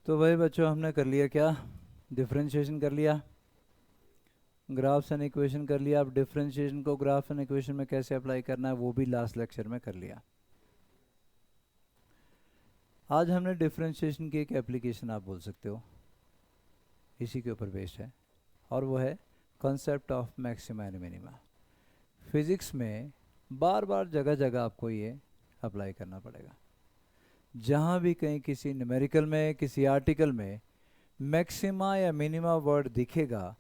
तो भाई बच्चों हमने कर लिया क्या, डिफरेंशिएशन कर लिया, ग्राफ्स एंड इक्वेशन कर लिया। अब डिफरेंशिएशन को ग्राफ्स एंड इक्वेशन में कैसे अप्लाई करना है वो भी लास्ट लेक्चर में कर लिया। आज हमने डिफरेंशिएशन की एक एप्लीकेशन आप बोल सकते हो, इसी के ऊपर बेस्ड है, और वो है concept of maxima and minima. Physics में बार बार जगह जगह आपको ये अप्लाई करना पड़ेगा। जहाँ भी कहीं किसी न्यूमेरिकल में, किसी आर्टिकल में मैक्सिमा या मिनिमा वर्ड दिखेगा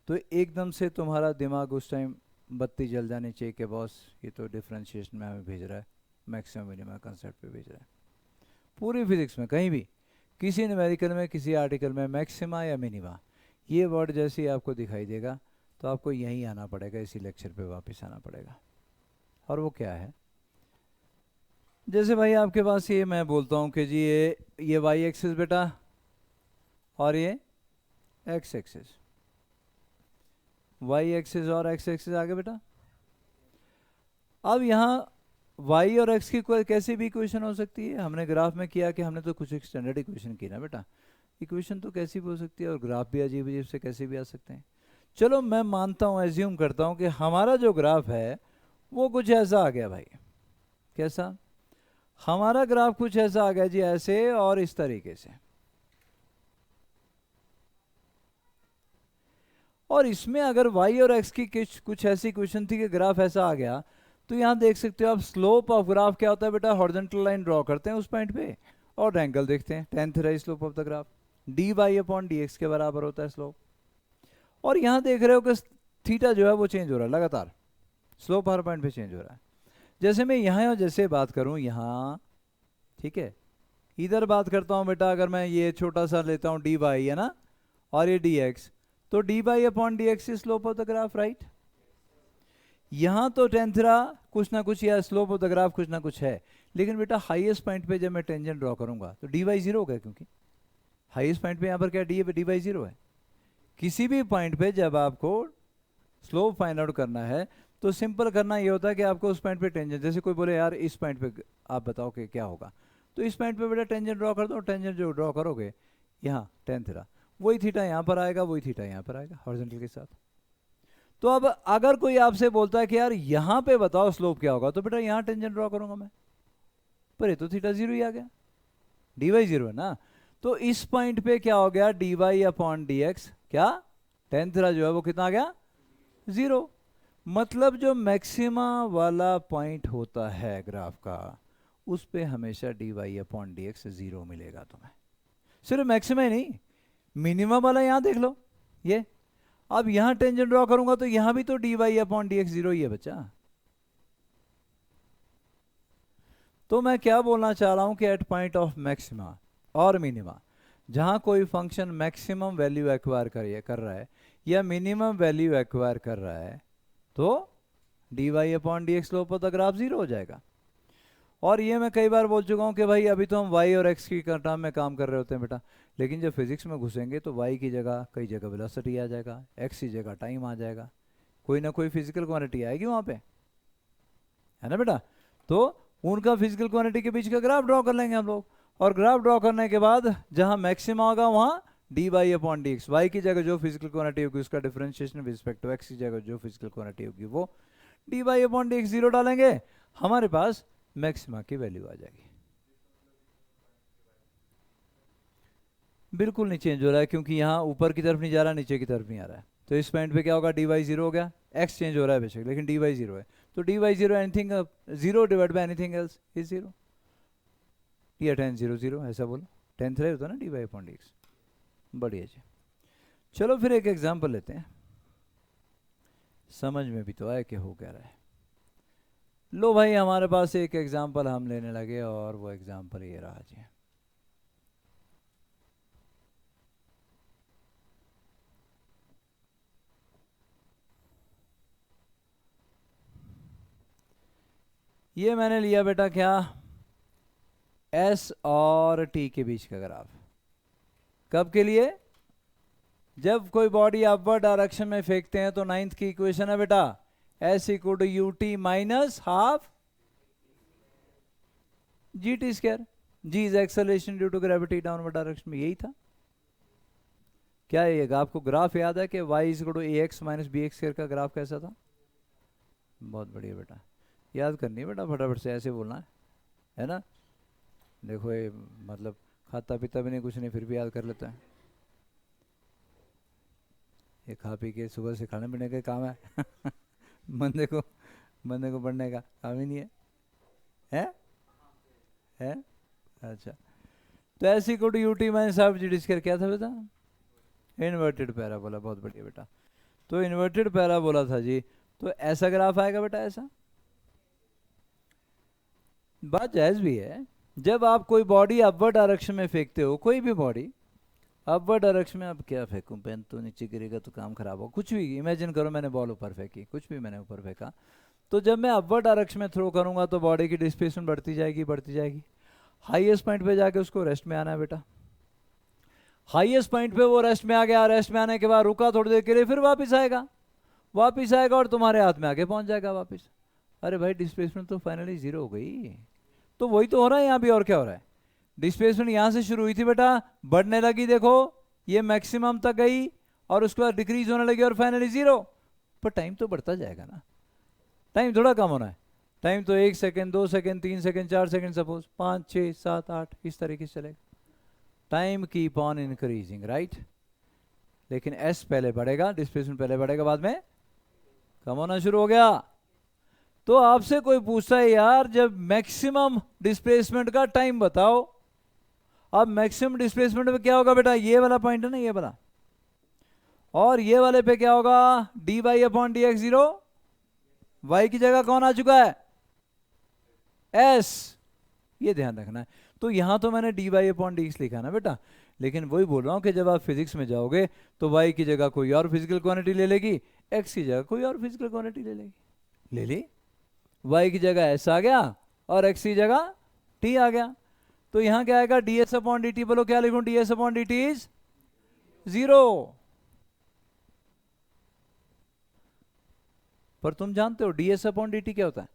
तो एकदम से तुम्हारा दिमाग उस टाइम बत्ती जल जानी चाहिए कि बॉस ये तो डिफरेंशिएशन में हमें भेज रहा है, मैक्सिमा मिनिमा कंसेप्ट पे भेज रहा है। पूरी फिजिक्स में कहीं भी किसी न्यूमेरिकल में, किसी आर्टिकल में मैक्सिमा या मिनिमा ये वर्ड जैसे ही आपको दिखाई देगा तो आपको यहीं आना पड़ेगा, इसी लेक्चर पे वापस आना पड़ेगा। और वो क्या है, जैसे भाई आपके पास ये मैं बोलता हूँ कि जी ये वाई एक्सिस बेटा और ये एक्स एक्सिस, वाई एक्सिस और एक्स एक्सिस आगे बेटा। अब यहाँ y और x की कोई कैसी भी इक्वेशन हो सकती है। हमने ग्राफ में किया कि हमने तो कुछ एक स्टैंडर्ड इक्वेशन की ना बेटा, इक्वेशन तो कैसी भी हो सकती है और ग्राफ भी अजीब अजीब से कैसे भी आ सकते हैं। चलो मैं मानता हूँ, एज्यूम करता हूँ कि हमारा जो ग्राफ है वो कुछ ऐसा आ गया भाई। कैसा? हमारा ग्राफ कुछ ऐसा आ गया जी, ऐसे और इस तरीके से। और इसमें अगर y और x की कुछ ऐसी इक्वेशन थी कि ग्राफ ऐसा आ गया, तो यहाँ देख सकते हो आप स्लोप ऑफ ग्राफ क्या होता है बेटा, हॉरिजॉन्टल लाइन ड्रॉ करते हैं उस पॉइंट पे और एंगल देखते हैं, tan theta slope of the graph, dy upon dx के बराबर होता है स्लोप। और यहाँ देख रहे हो कि थीटा जो है वो चेंज हो रहा है लगातार, स्लोप हर पॉइंट पे चेंज हो रहा है। जैसे मैं यहाँ जैसे बात करूँ यहाँ, ठीक है, इधर बात करता हूँ बेटा, अगर मैं ये छोटा सा लेता हूँ dy है ना, और ये dx, तो dy upon dx is slope of the graph, right. यहाँ तो tan थीटा कुछ ना कुछ या स्लोप ऑफ द ग्राफ कुछ ना कुछ है, लेकिन बेटा हाईएस्ट पॉइंट पे जब मैं टेंजेंट ड्रॉ करूंगा तो dy जीरो होगा, क्योंकि हाईएस्ट पॉइंट पे यहाँ पर क्या dy जीरो है। किसी भी पॉइंट पे जब आपको स्लोप फाइंड आउट करना है तो सिंपल करना ये होता है कि आपको उस पॉइंट पे टेंजेंट, जैसे कोई बोले यार इस पॉइंट पे आप बताओ कि क्या होगा, तो इस पॉइंट पे बेटा टेंजेंट ड्रॉ कर दो, टेंजेंट जो ड्रॉ करोगे यहाँ tan थीटा, वही थीटा यहाँ पर आएगा, वही थीटा यहाँ पर आएगा हॉरिजॉन्टल के साथ। तो अब अगर कोई आपसे बोलता है कि यार यहाँ पे बताओ स्लोप क्या होगा, तो बेटा यहाँ टेंजेंट ड्रॉ करूंगा मैं, पर ये तो थीटा जीरो ही आ गया, dy जीरो है ना। तो इस पॉइंट पे क्या हो गया, dy अपॉन dx, क्या tan थीटा जो है वो कितना आ गया, जीरो। मतलब जो मैक्सिमा वाला पॉइंट होता है ग्राफ का, उस पे हमेशा dy अपॉन dx जीरो मिलेगा तुम्हें। सिर्फ मैक्सिमा ही नहीं, मिनिमम वाला यहाँ देख लो ये। अब यहां टेंजेंट ड्रॉ करूंगा तो यहां भी तो dy अपॉन dx जीरो ही है बच्चा। तो मैं क्या बोलना चाह रहा हूं कि एट पॉइंट ऑफ मैक्सिमा और मिनिमा, जहां कोई फंक्शन मैक्सिमम वैल्यू एक्वायर कर रहा है या मिनिमम वैल्यू एक्वायर कर रहा है, तो dy upon dx slope of the graph zero हो जाएगा। और ये मैं कई बार बोल चुका हूँ कि भाई अभी तो हम y और x की टर्म में काम कर रहे होते हैं बेटा, लेकिन जब फिजिक्स में घुसेंगे तो y की जगह कई जगह वेलोसिटी आ जाएगा, x की जगह टाइम आ जाएगा, कोई ना कोई फिजिकल क्वांटिटी आएगी वहाँ पे, है ना बेटा। तो उनका फिजिकल क्वांटिटी के बीच का ग्राफ ड्रॉ कर लेंगे हम लोग, और ग्राफ ड्रॉ करने के बाद जहाँ मैक्सिमा होगा वहाँ dy अपॉन dx, y की जगह जो फिजिकल क्वांटिटी होगी उसका differentiation with respect to x की जगह जो फिजिकल क्वांटिटी होगी वो dy अपॉन dx जीरो डालेंगे, हमारे पास मैक्सिमा की वैल्यू आ जाएगी। बिल्कुल नहीं चेंज हो रहा है, क्योंकि यहाँ ऊपर की तरफ नहीं जा रहा, नीचे की तरफ नहीं आ रहा है। तो इस पॉइंट पे क्या होगा, dy जीरो हो गया, x चेंज हो रहा है बेशक लेकिन dy जीरो है, तो dy zero anything zero divide by anything else is zero, या tan जीरो जीरो ऐसा बोलो, tan थीटा होता है ना dy अपॉन dx। बढ़िया जी, चलो फिर एक एग्जांपल लेते हैं, समझ में भी तो आए कि हो क्या रहा है। लो भाई हमारे पास एक एग्जांपल हम लेने लगे, और वो एग्जांपल ये रहा जी। ये मैंने लिया बेटा क्या, S और T के बीच का ग्राफ। कब के लिए, जब कोई बॉडी अपवर्ड डायरेक्शन में फेंकते हैं तो नाइन्थ की इक्वेशन है बेटा S equal to ut minus half gt square. G is acceleration due to gravity downward direction में, यही था। क्या ये आपको ग्राफ याद है कि y is equal to A X minus B X square का ग्राफ कैसा था? बहुत बढ़िया बेटा, याद करनी है बेटा, फटाफट से ऐसे बोलना है ना। देखो ये मतलब खाता पीता भी नहीं कुछ नहीं, फिर भी याद कर लेता है। ये खा पी के सुबह से खाने पीने का काम है बंदे को पढ़ने का काम ही नहीं है, है? अच्छा, तो ऐसी code UT minus half G D square क्या था बेटा? Inverted parabola. बहुत बढ़िया बेटा, तो इन्वर्टेड पैराबोला था जी, तो ऐसा ग्राफ आएगा बेटा, ऐसा। बात जायज भी है, जब आप कोई बॉडी अपवर्ड डायरेक्शन में फेंकते हो, कोई भी बॉडी अपवर्ड डायरेक्शन में, अब क्या फेंकूं, पेन तो नीचे गिरेगा तो काम खराब हो, कुछ भी इमेजिन करो, मैंने बॉल ऊपर फेंकी, कुछ भी मैंने ऊपर फेंका, तो जब मैं अपवर्ड डायरेक्शन में थ्रो करूंगा तो बॉडी की डिस्प्लेसमेंट बढ़ती जाएगी बढ़ती जाएगी, हाईएस्ट पॉइंट पे जाके उसको रेस्ट में आना है बेटा। हाईएस्ट पॉइंट पे वो रेस्ट में आ गया, रेस्ट में आने के बाद रुका थोड़ी देर के लिए, फिर वापस आएगा और तुम्हारे हाथ में आके पहुंच जाएगा वापस। अरे भाई डिस्प्लेसमेंट तो फाइनली जीरो हो गई, तो वही तो हो रहा है यहाँ भी, और क्या हो रहा है? डिस्प्लेसमेंट यहाँ से शुरू हुई थी बेटा, बढ़ने लगी, देखो ये मैक्सिमम तक गई और उसके बाद डिक्रीज होने लगी और फाइनली जीरो। पर टाइम तो बढ़ता जाएगा ना, टाइम थोड़ा कम होना है। टाइम तो 1 second 2 second 3 second 4 second, suppose 5 6 7 8 इस तरीके से चलेगा। Time keep on increasing, right. लेकिन एस पहले बढ़ेगा, डिस्प्लेसमेंट पहले बढ़ेगा, बाद में कम होना शुरू हो गया। तो आपसे कोई पूछता है यार जब मैक्सिमम डिस्प्लेसमेंट का टाइम बताओ, अब मैक्सिमम डिस्प्लेसमेंट पे क्या होगा बेटा? ये वाला पॉइंट है ना, ये वाला, और ये वाले पे क्या होगा? D Y upon D X zero, Y की जगह कौन आ चुका है? एस, ये ध्यान रखना है। तो यहां तो मैंने D Y upon D X लिखा ना बेटा, लेकिन वही बोल रहा हूं कि जब आप फिजिक्स में जाओगे तो वाई की जगह कोई और फिजिकल क्वांटिटी ले लेगी, एक्स की जगह कोई और फिजिकल क्वांटिटी ले लेगी, ले ली, वाई की जगह एस आ गया और एक्स की जगह टी आ गया। तो यहां क्या आएगा? D S upon d T, बोलो क्या लिखूं? D S upon d T is zero. पर तुम जानते हो D S upon d T क्या होता है?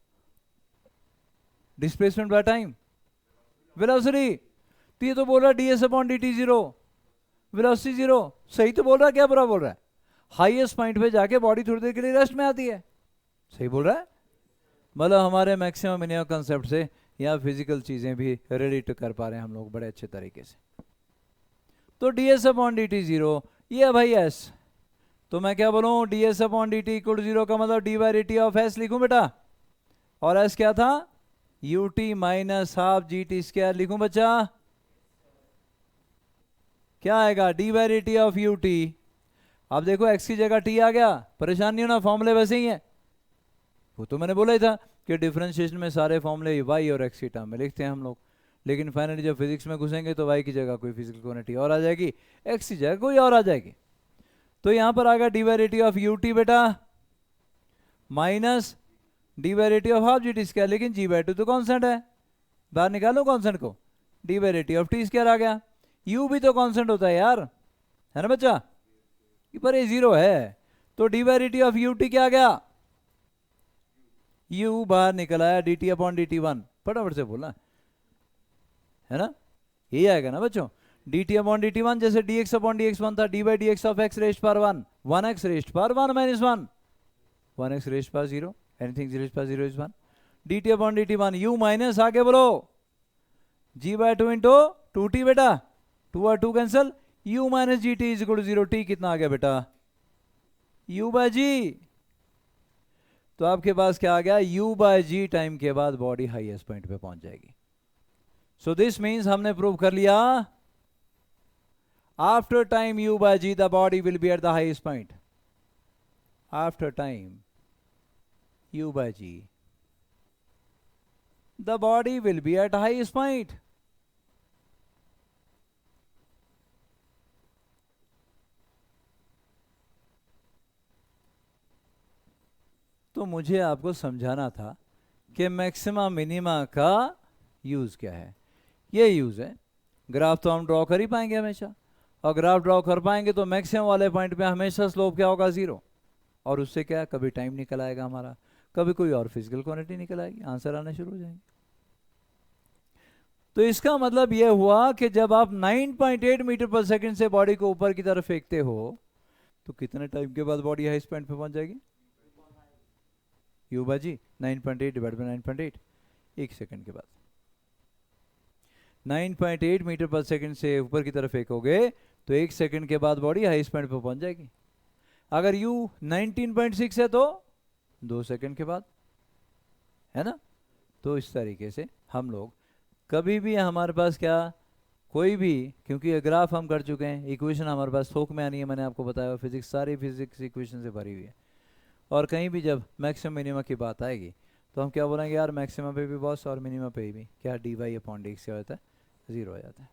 Displacement by time, velocity. तो ये तो बोल रहा है D S upon d T zero, velocity zero. सही तो बोल रहा है, क्या बुरा बोल रहा है? हाईएस्ट पॉइंट पे जाके बॉडी थोड़ी देर के लिए रेस्ट में आती है, सही बोल रहा है। मतलब हमारे मैक्सिमम मिनिमम कंसेप्ट से यहाँ फिजिकल चीजें भी रिलेट कर पा रहे हैं हम लोग बड़े अच्छे तरीके से। तो D S upon d T zero, ये है भाई एस। तो मैं क्या बोलूं? D S upon d T equal zero का मतलब D by d t of S लिखूं बेटा, और एस क्या था? You T minus half g t square लिखूं बच्चा, क्या आएगा? D by d t of u T. अब देखो एक्स की जगह टी आ गया, परेशान नहीं होना, फॉर्मूले वैसे ही है। वो तो मैंने बोला ही था कि डिफरेंशिएशन में सारे फॉर्मूले वाई और एक्स की टर्म में लिखते हैं हम लोग, लेकिन फाइनली जब फिजिक्स में घुसेंगे तो वाई की जगह कोई फिजिकल क्वांटिटी और आ जाएगी, एक्स की जगह कोई और आ जाएगी। तो यहां पर आ गया d by d t of u t बेटा minus d by d t of half g t square, लेकिन जी बाई टू तो कॉन्स्टेंट है, बाहर निकालो कॉन्स्टेंट को, d by d t of t square आ गया। यू भी तो कॉन्स्टेंट होता है यार, है ना बच्चा? पर ये जीरो है, तो d by d t of u t क्या आ गया? यू बाहर निकल आया, d t upon d t one, फटाफट से बोलना है ना, यही आएगा ना बच्चों? D t upon d t one, जैसे d x upon D x one था, d by D x of x raised पर वन, वन एक्स रेस्ट पर one minus one, one x raised पर जीरो, एनीथिंग रेस्ट पर zero is one, d t upon d t one, u minus आगे बोलो g by two into two t बेटा, two और two cancel, u minus g t is equal to zero, t कितना आ गया बेटा? U by g. तो आपके पास क्या आ गया? u बाय जी टाइम के बाद बॉडी हाईएस्ट पॉइंट पे पहुंच जाएगी। सो दिस मींस हमने प्रूव कर लिया after time u by G the body will be at the highest point, after time u by G the body will be at highest point. तो मुझे आपको समझाना था कि मैक्सिमा मिनिमा का यूज क्या है। ये यूज है, ग्राफ तो हम ड्रॉ कर ही पाएंगे हमेशा, और ग्राफ ड्रॉ कर पाएंगे तो मैक्सिमम वाले पॉइंट पे हमेशा स्लोप क्या होगा? जीरो। और उससे क्या, कभी टाइम निकल आएगा हमारा, कभी कोई और फिजिकल क्वांटिटी निकल आएगी, आंसर आने शुरू हो जाएंगे। तो इसका मतलब यह हुआ कि जब आप 9.8 मीटर पर सेकंड से बॉडी को ऊपर की तरफ फेंकते हो तो कितने टाइम के बाद बॉडी हाईएस्ट पॉइंट पे पहुंच जाएगी? यू बाजी 9.8 डिवाइड बाय 9.8, 1 सेकंड के बाद 9.8 मीटर पर सेकंड से ऊपर की तरफ फेंकोगे तो 1 सेकंड के बाद बॉडी हाईएस्ट पॉइंट पे पहुंच जाएगी। अगर यू 19.6 है तो 2 सेकंड के बाद, है ना? तो इस तरीके से हम लोग कभी भी हमारे पास क्या कोई भी, क्योंकि ग्राफ हम कर चुके हैं, इक्वेशन हमारे पास थोक में आनी है, मैंने आपको बताया फिजिक्स, सारी फिजिक्स इक्वेशन से भरी हुई है। और कहीं भी जब मैक्सिमम मिनिमम की बात आएगी तो हम क्या बोलेंगे यार मैक्सिमम पे भी बॉस और मिनिमम पे भी क्या dy अपॉन dx क्या होता है? 0 हो जाता है।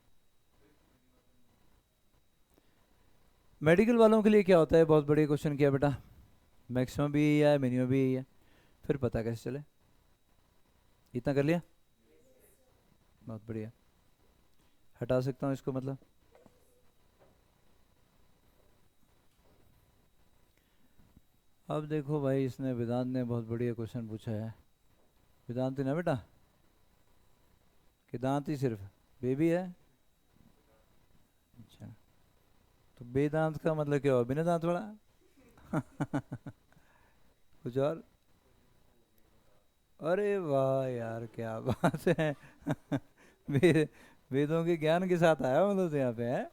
मेडिकल वालों के लिए क्या होता है? बहुत बढ़िया क्वेश्चन किया बेटा, मैक्सिमम भी यही है मिनिमम भी यही है, फिर पता कैसे चले? इतना कर लिया, बहुत बढ़िया। हटा सकता हूँ इसको मतलब? अब देखो भाई, इसने वेदांत ने बहुत बढ़िया क्वेश्चन पूछा है। वेदांत ही ना बेटा, कि दांत ही सिर्फ बेबी है? अच्छा, तो बेदांत का मतलब क्या हुआ? बिना दांत वाला? कुछ और? अरे वाह यार क्या बात है। वेदों के ज्ञान के साथ आया मतलब तो यहाँ पे है,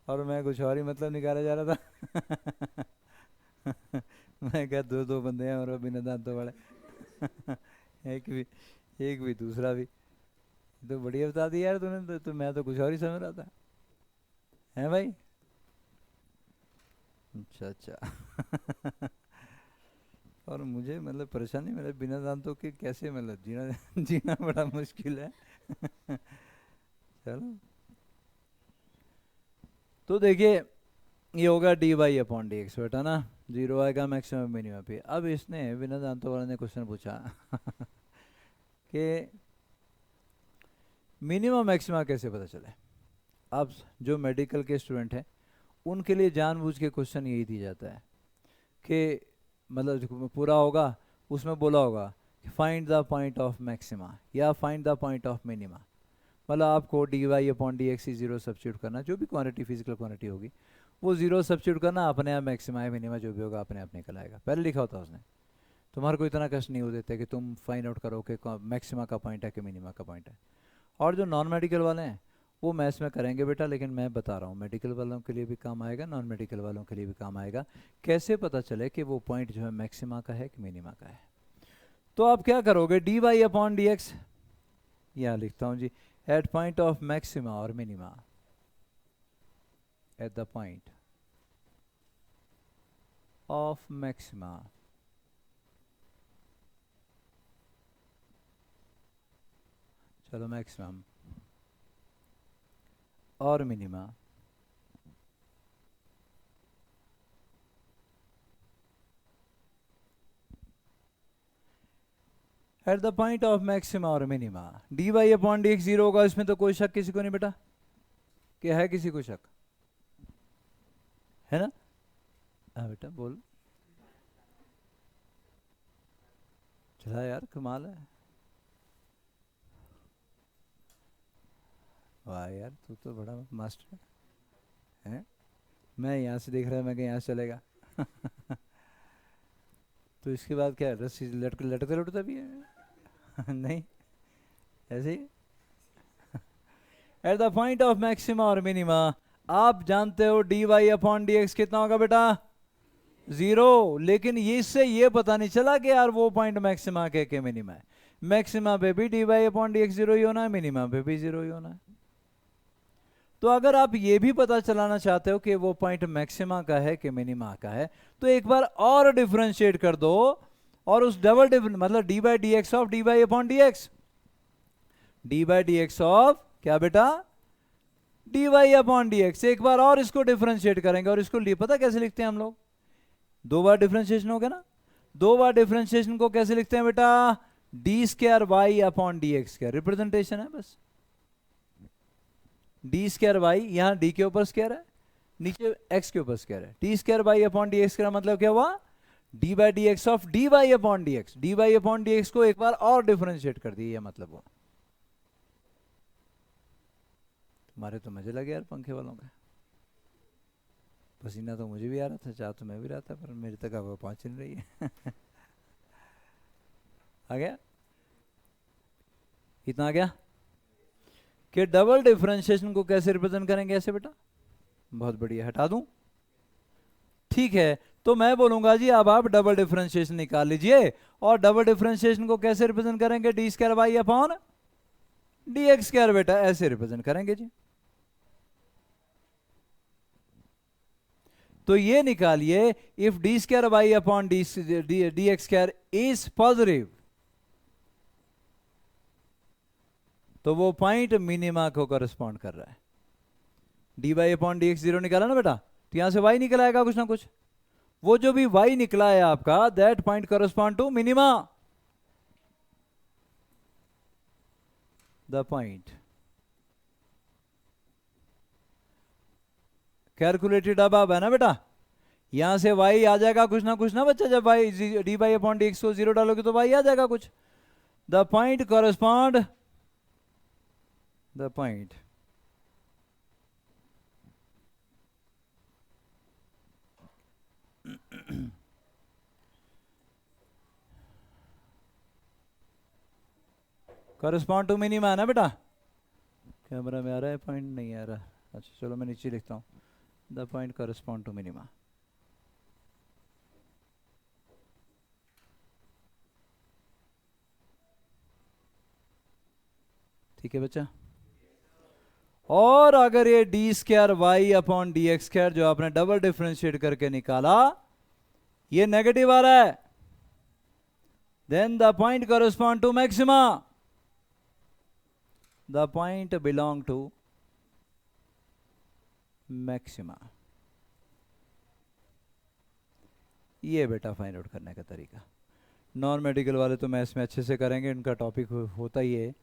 और मैं कुछ और ही मतलब निकाला जा रहा था। मैं क्या दो दो बंदे हैं और बिना दांतों वाले। एक भी दूसरा भी, तो बढ़िया बता दिया यार तूने तो मैं तो कुछ और ही समझ रहा था, है भाई? अच्छा अच्छा। और मुझे मतलब परेशानी, मतलब बिना दांतों के कैसे मतलब जीना जीना बड़ा मुश्किल है। चलो, तो देखिए ये होगा dy अपॉन डी एक्स बेटा ना, 0 आएगा मैक्सिमम मिनिमम पे। अब इसने बिना दांतों वाले ने क्वेश्चन पूछा कि मिनिमम मैक्सिमा कैसे पता चले। अब जो मेडिकल के स्टूडेंट हैं उनके लिए जानबूझ के क्वेश्चन यही दिया जाता है कि मतलब जो पूरा होगा उसमें बोला होगा कि find the point of maxima या find the point of minima. मतलब आपको dy upon D x 0 substitute करना, जो भी क्वांटिटी फिजिकल क्वांटिटी होगी वो 0 सब्सिट्यूट करना, अपने आप मैक्सिमा या मिनिमा जो भी होगा अपने आप निकल आएगा। पहले लिखा होता उसने, तुम्हारे को इतना कष्ट नहीं हो देता कि तुम फाइंड आउट करो कि मैक्सिमा का पॉइंट है कि मिनिमा का पॉइंट है। और जो नॉन मेडिकल वाले हैं वो मैथ्स में करेंगे बेटा, लेकिन मैं बता रहा हूँ मेडिकल वालों के लिए भी काम आएगा, नॉन मेडिकल वालों के लिए भी काम आएगा। कैसे पता चले कि वो पॉइंट जो है मैक्सिमा का है कि मिनिमा का है? तो आप क्या करोगे, dy अपॉन डी एक्स, यहाँ लिखता हूँ जी, एट पॉइंट ऑफ मैक्सिमा और minima, at the point of maxima चलो मैक्सिमम और minima, at the point of maxima और minima dy upon D x 0 होगा। इसमें तो कोई शक किसी को नहीं बेटा, क्या है किसी को शक? है ना? हाँ बेटा बोल, चला यार कमाल है। वाह यार तू तो बड़ा मास्टर है। मैं यहाँ से देख रहा, मैं कहीं यहाँ से चलेगा। तो इसके बाद क्या रस्सी लटक लटकता लटकता भी है? नहीं, ऐसे ही। At the point of maxima और मिनिमा आप जानते हो dy अपॉन डी एक्स कितना होगा बेटा? 0। लेकिन ये इससे ये पता नहीं चला कि यार वो पॉइंट मैक्सिमा के मिनिमा है। मैक्सिमा पे भी dy अपॉन डी एक्स 0 ही होना है, मिनिमा पे भी 0 ही होना है। तो अगर आप ये भी पता चलाना चाहते हो कि वो पॉइंट मैक्सिमा का है कि मिनिमा का है, तो एक बार और डिफरेंशिएट कर दो, और उस डबल मतलब D by D x of D by upon D X, D by D x of क्या बेटा? D Y upon D X. एक बार और इसको डिफरेंशिएट करेंगे, और इसको पता कैसे लिखते हैं हम लोग? 2 बार डिफरेंशिएशन हो गया ना, 2 बार डिफरेंशिएशन को कैसे लिखते हैं बेटा? D square Y upon D X square, representation है बस। डी स्क्वायर वाई, यहाँ डी के ऊपर स्क्वायर है, नीचे एक्स के ऊपर स्क्वायर है। D square Y upon D X का मतलब क्या हुआ? D by D x of D Y upon D X. D Y upon D X को एक बार और डिफरेंशिएट कर दिया, मतलब वो हमारे तो मजे लगे यार पंखे वालों के। पसीना तो मुझे भी आ रहा था, चाह तो मैं भी रहा था, पर मेरे तक अब पहुंच नहीं रही है। आ गया, इतना आ गया कि डबल डिफरेंशिएशन को कैसे रिप्रेजेंट करेंगे ऐसे बेटा। बहुत बढ़िया, हटा दूं? ठीक है, तो मैं बोलूंगा जी अब आप डबल डिफरेंशिएशन निकाल लीजिए, और डबल डिफरेंशिएशन को कैसे रिप्रेजेंट करेंगे, D square Y upon D X square बेटा, ऐसे रिप्रेजेंट करेंगे जी। तो ये निकालिए, if D square Y upon D X square is positive, तो वो पॉइंट मिनिमा को करस्पॉन्ड कर रहा है। D Y upon D x 0 निकाला ना बेटा, तो यहां से वाई निकल आएगा कुछ ना कुछ। वो जो भी वाई निकला है आपका, that point correspond to minima, the point calculated अब है ना बेटा। यहां से y आ जाएगा कुछ ना बच्चा, जब y D Y upon D X को 0 डालोगे तो y आ जाएगा कुछ। The point correspond, the point correspond to minima है ना बेटा। कैमरा में आ रहा है, पॉइंट नहीं आ रहा। अच्छा चलो मैं नीचे लिखता हूँ, the point correspond to minima. ठीक है बच्चा। और अगर ये D square Y upon D X square जो आपने डबल डिफरेंशिएट करके निकाला, ये नेगेटिव आ रहा है, then the point correspond to maxima, the point belong to maxima. ये बेटा फाइंड आउट करने का तरीका। नॉन मेडिकल वाले तो मैथ्स में अच्छे से करेंगे, इनका टॉपिक होता ही है,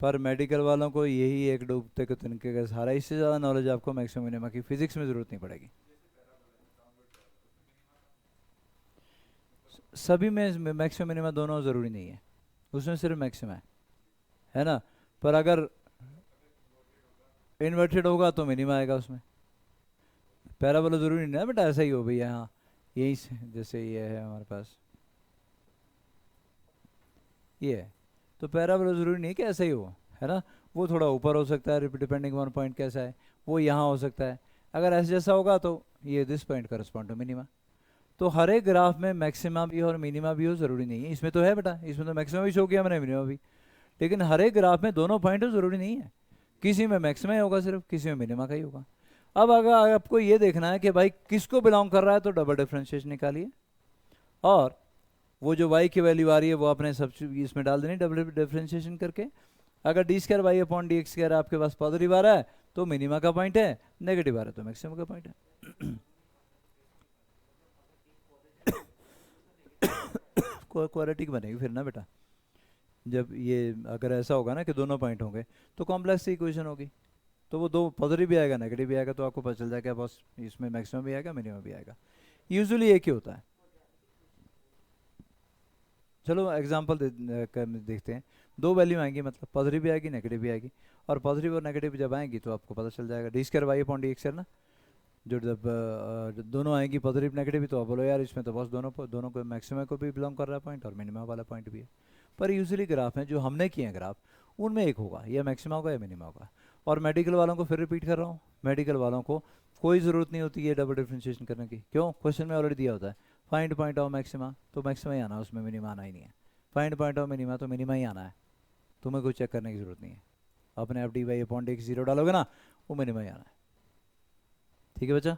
पर मेडिकल वालों को यही एक डूबते के तिनके का सहारा। इससे ज़्यादा नॉलेज आपको मैक्सिमम मिनिमा की फिजिक्स में ज़रूरत नहीं पड़ेगी। सभी में मैक्सिमम मिनिमा दोनों ज़रूरी नहीं है, उसमें सिर्फ मैक्सिमम है ना। पर अगर इन्वर्टेड होगा तो मिनिमा आएगा उसमें। पैराबोला ज़रूरी नहीं है बेटा ऐसा ही हो भैया, हाँ यही से जैसे ये है हमारे पास, ये है, तो पैराबोला ज़रूरी नहीं है कि ऐसा ही हो, है ना। वो थोड़ा ऊपर हो सकता है, डिपेंडिंग ऑन पॉइंट कैसा है, वो यहाँ हो सकता है। अगर ऐसे जैसा होगा तो ये this point correspond to minima. तो हर एक ग्राफ में मैक्सिमा भी हो और मिनिमा भी हो ज़रूरी नहीं है। इसमें तो है बेटा, इसमें तो मैक्सिमा भी शो किया मैंने, मिनिमा भी, लेकिन हर एक ग्राफ में दोनों पॉइंट हो ज़रूरी नहीं है। किसी में मैक्सिमा ही होगा सिर्फ, किसी में मिनिमा का ही होगा। अब अगर आपको ये देखना है कि भाई किसको बिलोंग कर रहा है, तो डबल डिफरेंशिएशन निकालिए, और वो जो y की वैल्यू आ रही है वो आपने सब इसमें डाल देनी डबल डिफरेंशिएशन करके। अगर D square Y upon D X square आपके पास पॉजिटिव आ रहा है तो मिनिमा का पॉइंट है, नेगेटिव आ रहा है तो मैक्सिमम का पॉइंट है। क्वाड्रेटिक बनेगी फिर ना बेटा, जब ये अगर ऐसा होगा ना कि दोनों पॉइंट होंगे तो कॉम्प्लेक्स इक्वेशन होगी, तो वो दो पॉजिटिव भी आएगा नेगेटिव भी आएगा, तो आपको पता चल जाएगा बस इसमें मैक्सिमम भी आएगा मिनिमम भी आएगा। यूजुअली एक ही होता है। चलो एग्जांपल देखते हैं। दो वैल्यू आएंगी, मतलब पॉजिटिव भी आएगी नेगेटिव भी आएगी, और पॉजिटिव और नेगेटिव जब आएंगी तो आपको पता चल जाएगा D square Y upon D X है ना। जो जब दोनों आएंगी पॉजिटिव नेगेटिव, तो आप बोलो यार इसमें तो बस दोनों को मैक्सिमम को भी बिलोंग कर रहा है पॉइंट, और मिनिमम वाला पॉइंट भी है। पर यूजुअली ग्राफ में जो हमने किए हैं ग्राफ, उनमें एक होगा, या मैक्सिमम होगा या मिनिमम होगा। और मेडिकल वालों को फिर रिपीट कर रहा हूँ, मेडिकल वालों को कोई ज़रूरत नहीं होती है डबल डिफरेंशिएशन करने की। क्यों? क्वेश्चन में ऑलरेडी दिया होता है फाइंड पॉइंट ऑफ मैक्सिमा, तो मैक्सिमा ही आना, उसमें मिनिमा आना ही नहीं है। फाइंड पॉइंट ऑफ मिनिमा, तो मिनिमा ही आना है, तुम्हें कुछ चेक करने की जरूरत नहीं है। अपने आप D Y upon D x 0 डालोगे ना, वो मिनिमा ही आना है। ठीक है बच्चा,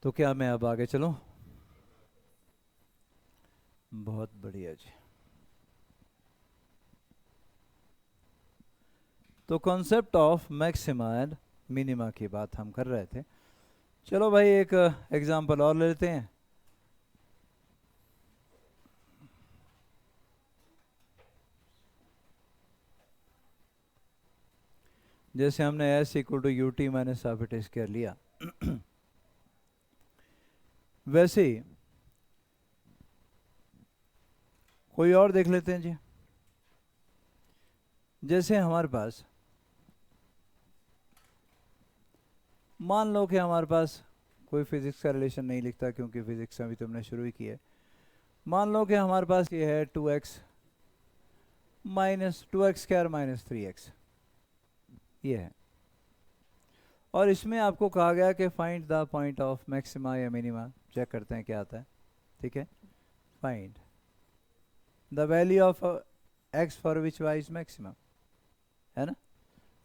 तो क्या मैं अब आगे चलूं? बहुत बढ़िया जी। तो concept of maxima and minima की बात हम कर रहे थे। चलो भाई एक एग्जांपल और ले लेते हैं। जैसे हमने S equal to U T minus half it square लिया, वैसे ही कोई और देख लेते हैं जी। जैसे हमारे पास मान लो कि हमारे पास कोई फिजिक्स का रिलेशन नहीं लिखता क्योंकि फिजिक्स अभी तुमने शुरू ही की है। मान लो कि हमारे पास ये है 2x minus 2x² minus 3x, ये है। और इसमें आपको कहा गया कि find the point of maxima या मिनिमा, चेक करते हैं क्या आता है। ठीक है, find the value of x for which y is maximum, है ना,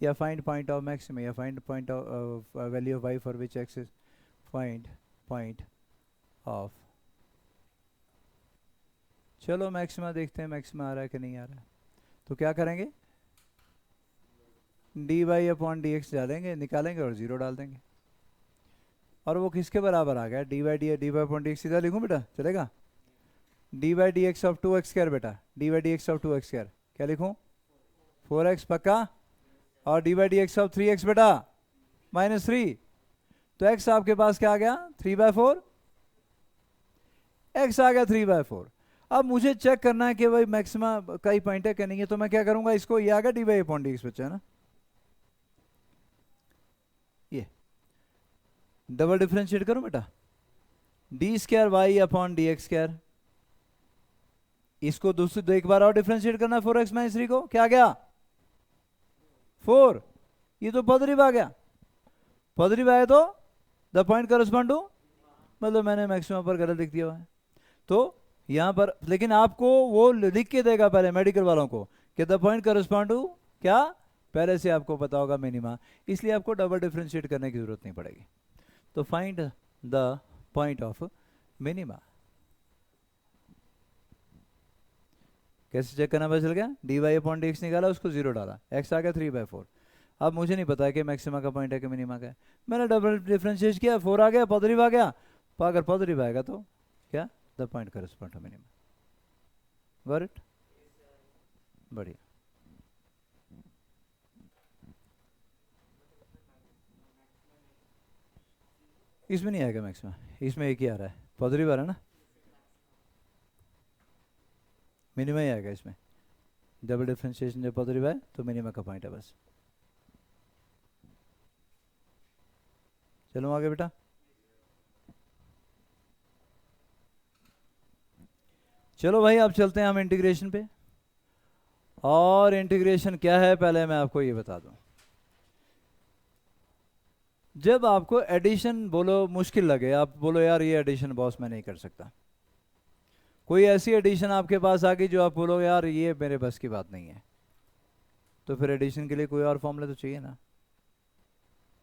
या फाइंड पॉइंट ऑफ मैक्सिमा, या find point of value of y for which x is, find point of. चलो मैक्सिमा देखते हैं, मैक्सिमा आ रहा है कि नहीं आ रहा है। तो क्या करेंगे, dy अपॉन dx डालेंगे, निकालेंगे और 0 डाल देंगे। और वो किसके बराबर आ गया, dy अपॉन dx, सीधा लिखूं बेटा, चलेगा? dy dx ऑफ 2x² बेटा, dy dx ऑफ 2x², क्या लिखूं, 4x पक्का, और dy dx ऑफ 3x बेटा माइनस 3। तो x आपके पास क्या आ गया, 3/4, x आ गया 3/4। अब मुझे चेक करना है कि भाई मैक्सिमा का ही पॉइंट है कि नहीं है, तो मैं क्या करूंगा, इसको ये आ गया dy अपॉन dx बच्चा, है ना, ये डबल डिफरेंशिएट करो बेटा, d² y अपॉन dx², इसको दूसरी एक बार और डिफरेंशिएट करना, 4x माइनस 3 को, क्या आ गया 4, ये तो पॉजिटिव आ गया, पॉजिटिव आया तो द पॉइंट करस्पॉन्ड टू, मतलब मैंने मैक्सिमम पर गलत लिख दिया हुआ है। तो यहां पर लेकिन आपको वो लिख के देगा पहले मेडिकल वालों को कि द पॉइंट करस्पॉन्ड टू क्या, पहले से आपको पता होगा मिनिमा, इसलिए आपको डबल डिफरेंशिएट करने की जरूरत नहीं पड़ेगी। तो find the point of minima, कैसे चेक करना पता चल गया, dy अपॉन dx निकाला, उसको 0 डाला, x आ गया 3/4। अब मुझे नहीं पता है कि मैक्सिमा का पॉइंट है कि मिनिमा का है, मैंने डबल डिफरेंशिएट किया, 4 आ गया, पॉजिटिव आ गया, अगर पॉजिटिव आएगा तो क्या, the point correspond to minima. Got it, बढ़िया। इसमें नहीं आएगा मैक्सिमा, इसमें एक ही आ रहा है, पॉजिटिव आ रहा है ना, मिनिमा ही आएगा इसमें, डबल डिफरेंशिएशन जब पॉजिटिव है तो मिनिमा का पॉइंट है बस। चलो आगे बेटा, चलो भाई अब चलते हैं हम इंटीग्रेशन पे। और इंटीग्रेशन क्या है पहले मैं आपको ये बता दूं, जब आपको एडिशन बोलो मुश्किल लगे, आप बोलो यार ये एडिशन बॉस मैं नहीं कर सकता, कोई ऐसी एडिशन आपके पास आ गई जो आप बोलो यार ये मेरे बस की बात नहीं है, तो फिर एडिशन के लिए कोई और फॉर्मूला तो चाहिए ना।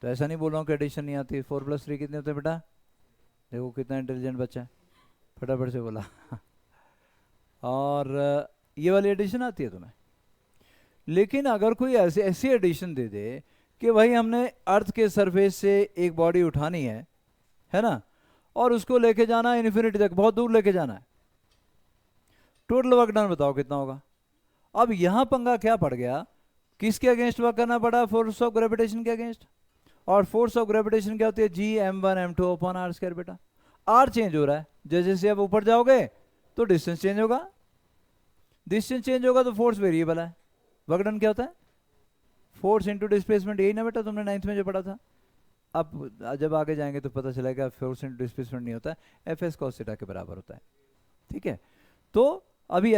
तो ऐसा नहीं बोल रहा हूँ कि एडिशन नहीं आती, 4 + 3 कितने होते हैं बेटा, देखो कितना इंटेलिजेंट बच्चा है, फटाफट से बोला और ये वाली एडिशन आती है तुम्हें। लेकिन अगर कोई ऐसी एडिशन दे दे कि भाई हमने अर्थ के सरफेस से एक बॉडी उठानी है ना, और उसको लेके जाना है इन्फिनिटी तक, बहुत दूर लेके जाना है, टोटल वर्क डन बताओ कितना होगा। अब यहां पंगा क्या पड़ गया, किसके अगेंस्ट वर्क करना पड़ा, फोर्स ऑफ ग्रेविटेशन के अगेंस्ट। और फोर्स ऑफ ग्रेविटेशन क्या होती है, G(m1m2) अपॉन r² बेटा, r चेंज हो रहा है, जैसे जैसे आप ऊपर जाओगे तो डिस्टेंस चेंज होगा, डिस्टेंस चेंज होगा तो फोर्स वेरिएबल है। वर्क डन क्या होता है, फोर्स इनटू डिस्प्लेसमेंट, यही ना बेटा तुमने 9th में जो पढ़ा था। अब जब आगे जाएंगे तो पता चलेगा फोर्स इनटू डिस्प्लेसमेंट नहीं होता है, Fs cos θ के बराबर होता है। ठीक है, तो अभी